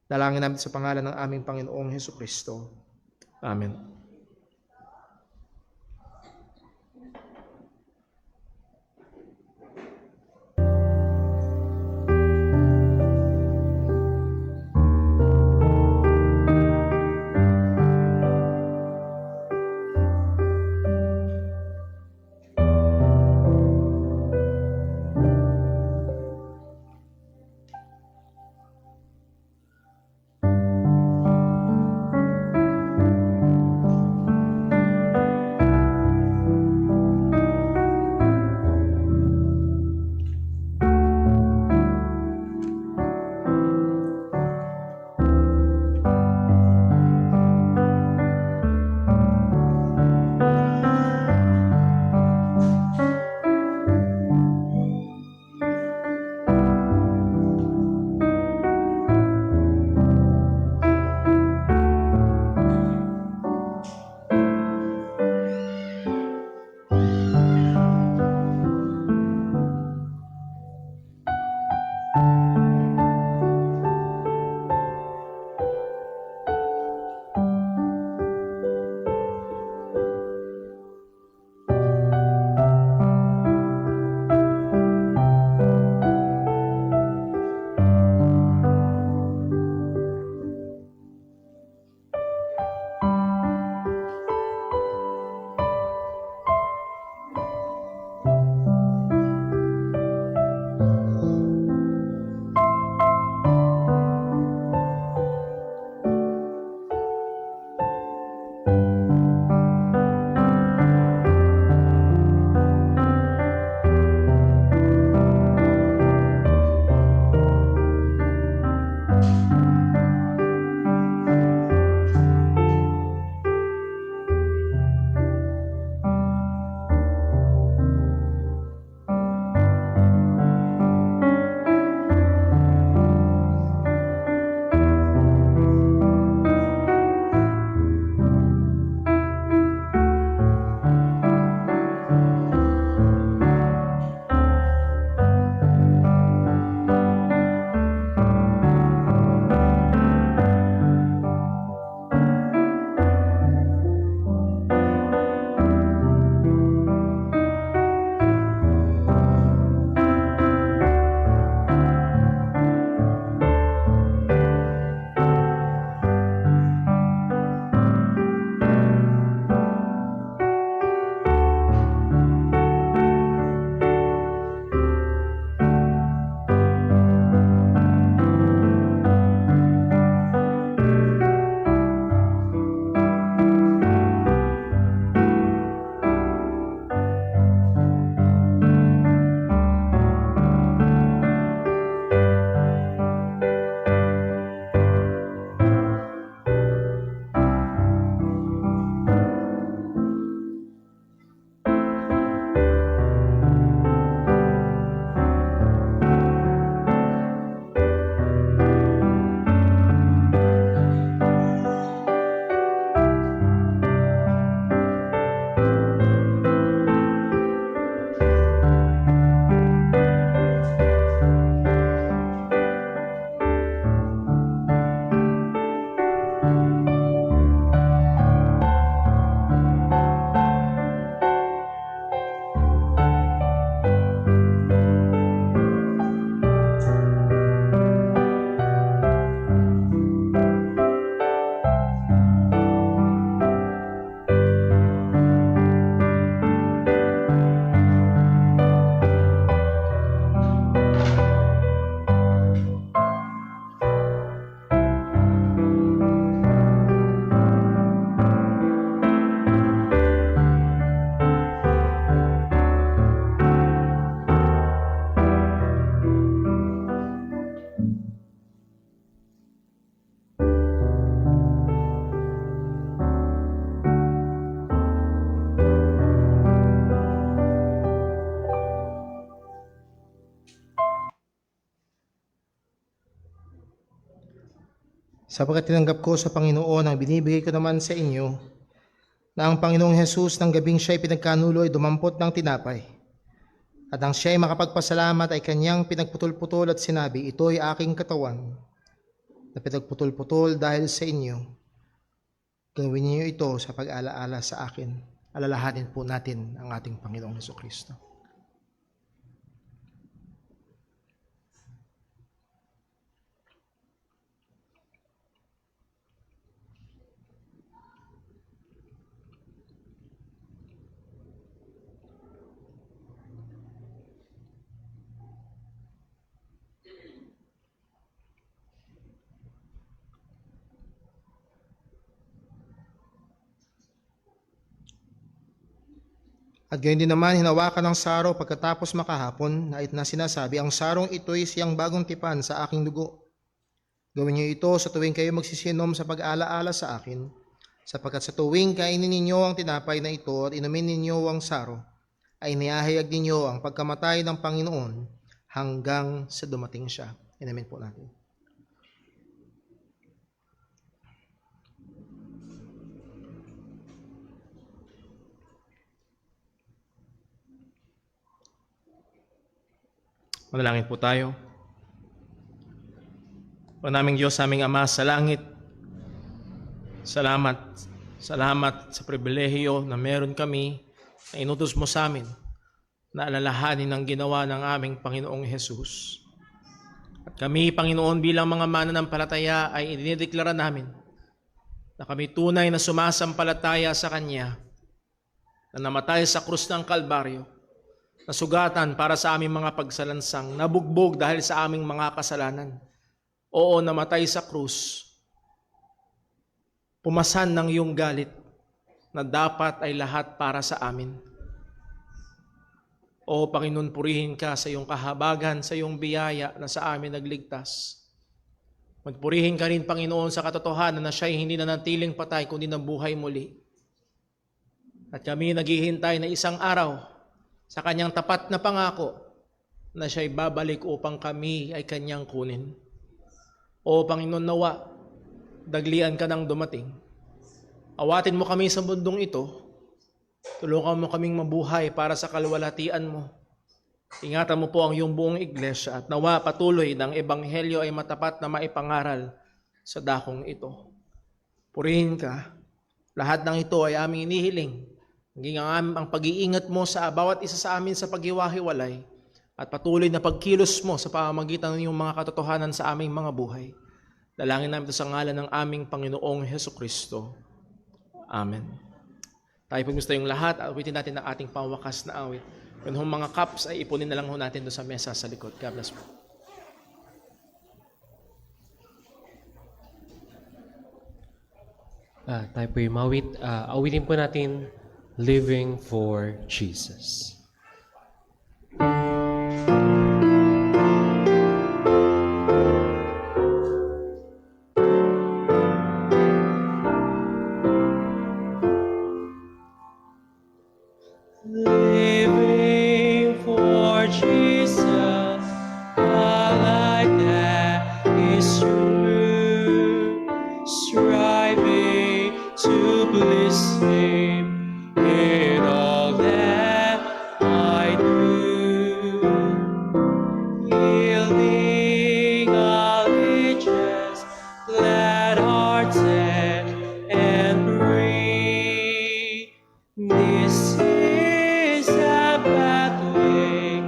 Dalangin namin sa pangalan ng aming Panginoong Hesukristo. Amen. sapagkat tinanggap ko sa Panginoon ang binibigay ko naman sa inyo, na ang Panginoong Hesus ng gabing siya'y pinagkanulo ay dumampot ng tinapay. At nang siya'y makapagpasalamat ay kanyang pinagputol-putol at sinabi, ito'y aking katawan na pinagputol-putol dahil sa inyo. Gawin niyo ito sa pag-alaala sa akin. Alalahanin po natin ang ating Panginoong Hesukristo. At gayon din naman, hinawakan ng saro pagkatapos makahapon na sinasabi, ang sarong ito'y siyang bagong tipan sa aking dugo. Gawin niyo ito sa tuwing kayo magsisinom sa pag-alaala sa akin, sapagkat sa tuwing kainin ninyo ang tinapay na ito at inumin ninyo ang saro, ay niyahayag ninyo ang pagkamatay ng Panginoon hanggang sa dumating siya. Inamin po natin. Manalangin po tayo. O naming Diyos, aming Ama sa langit, salamat sa pribilehiyo na meron kami na inutos mo sa amin na alalahanin ang ginawa ng aming Panginoong Hesus. At kami, Panginoon, bilang mga mananampalataya ay idinideklara namin na kami tunay na sumasampalataya sa Kanya na namatay sa krus ng Kalbaryo, nasugatan para sa aming mga pagsalansang, nabugbog dahil sa aming mga kasalanan. Oo, namatay sa krus. Pumasan ng iyong galit na dapat ay lahat para sa amin. O Panginoon, purihin ka sa iyong kahabagan, sa iyong biyaya na sa amin nagligtas. Magpurihin ka rin, Panginoon, sa katotohanan na siya'y hindi nanatiling patay kundi nabuhay muli. At kami naghihintay na isang araw sa kanyang tapat na pangako na siya'y babalik upang kami ay kanyang kunin. O Panginoon, nawa, daglian ka nang dumating. Awatin mo kami sa mundong ito. Tulungan mo kaming mabuhay para sa kalwalhatian mo. Ingatan mo po ang iyong buong iglesia at nawa patuloy ng ebanghelyo ay matapat na maipangaral sa dakong ito. Purihin ka. Lahat ng ito ay aming inihiling. Naging ang pag-iingat mo sa bawat isa sa amin sa paghiwa-hiwalay at patuloy na pagkilos mo sa pamamagitan ng iyong mga katotohanan sa aming mga buhay. Dalangin namin ito sa ngalan ng aming Panginoong Hesukristo. Amen. Tayo po gusto yung lahat at awitin natin ang ating pangwakas na awit. Kung mga cups ay ipunin na lang ho natin doon sa mesa sa likod. God bless po. Tayo po yung mawit. Awitin po natin Living for Jesus. Living for Jesus, a life that is true, striving to please Him in all that I do, yielding allegiance, glad hearted and free. This is a pathway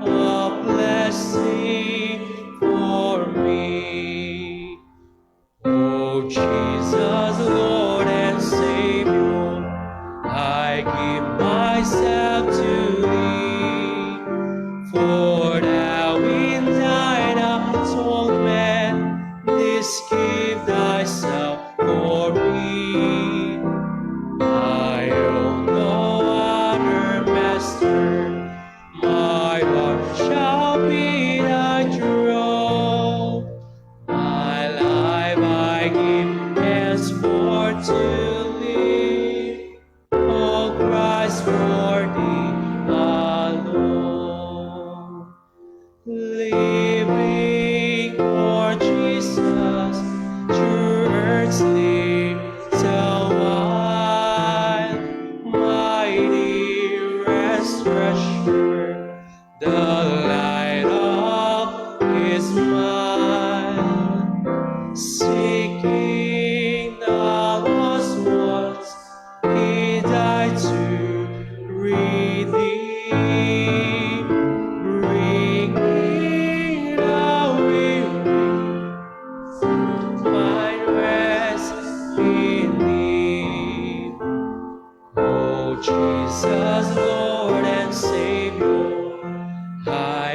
of blessing for me. Oh Jesus, Lord and Savior, I give myself to Thee. For Thou in Thine atonement didst give Thyself for me. I own no other master, my heart shall be Thy throne. My life I give henceforth to Thee, O Christ, for Thee alone. Living for Jesus, true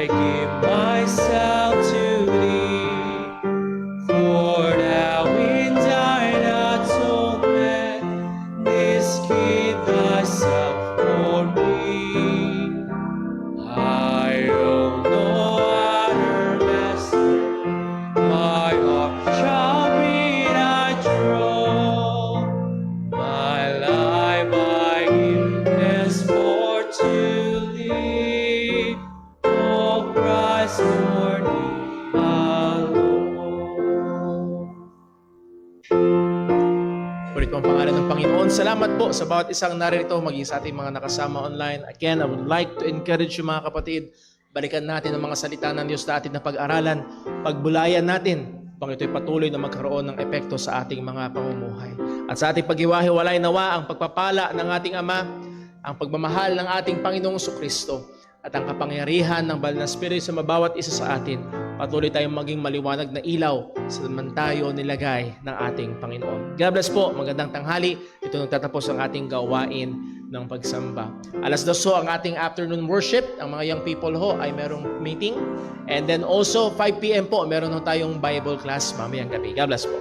I give myself to thee, for thou in thine atonement didst give thyself for me. I owe no other master, my heart shall be thy throne. My life I give henceforth to thee, O Christ, for thee alone. Ulit po ang pangalan ng Panginoon. Salamat po sa bawat isang naririto, maging sa ating mga nakasama online. Again, I would like to encourage you mga kapatid, balikan natin ang mga salita ng Diyos na atin na pag-aralan, pagbulayan natin, upang ito'y patuloy na magkaroon ng epekto sa ating mga pamumuhay. At sa ating paghiwa-hiwalay nawa ang pagpapala ng ating Ama, ang pagmamahal ng ating Panginoong Kristo, at ang kapangyarihan ng Banal na Espiritu sa mabawat isa sa atin, patuloy tayong maging maliwanag na ilaw sa man tayo nilagay ng ating Panginoon. God bless po, magandang tanghali. Ito nagtatapos ang ating gawain ng pagsamba. 2:00 ang ating afternoon worship. Ang mga young people ho ay merong meeting. And then also 5 p.m. po, meron ho tayong Bible class mamayang gabi. God bless po.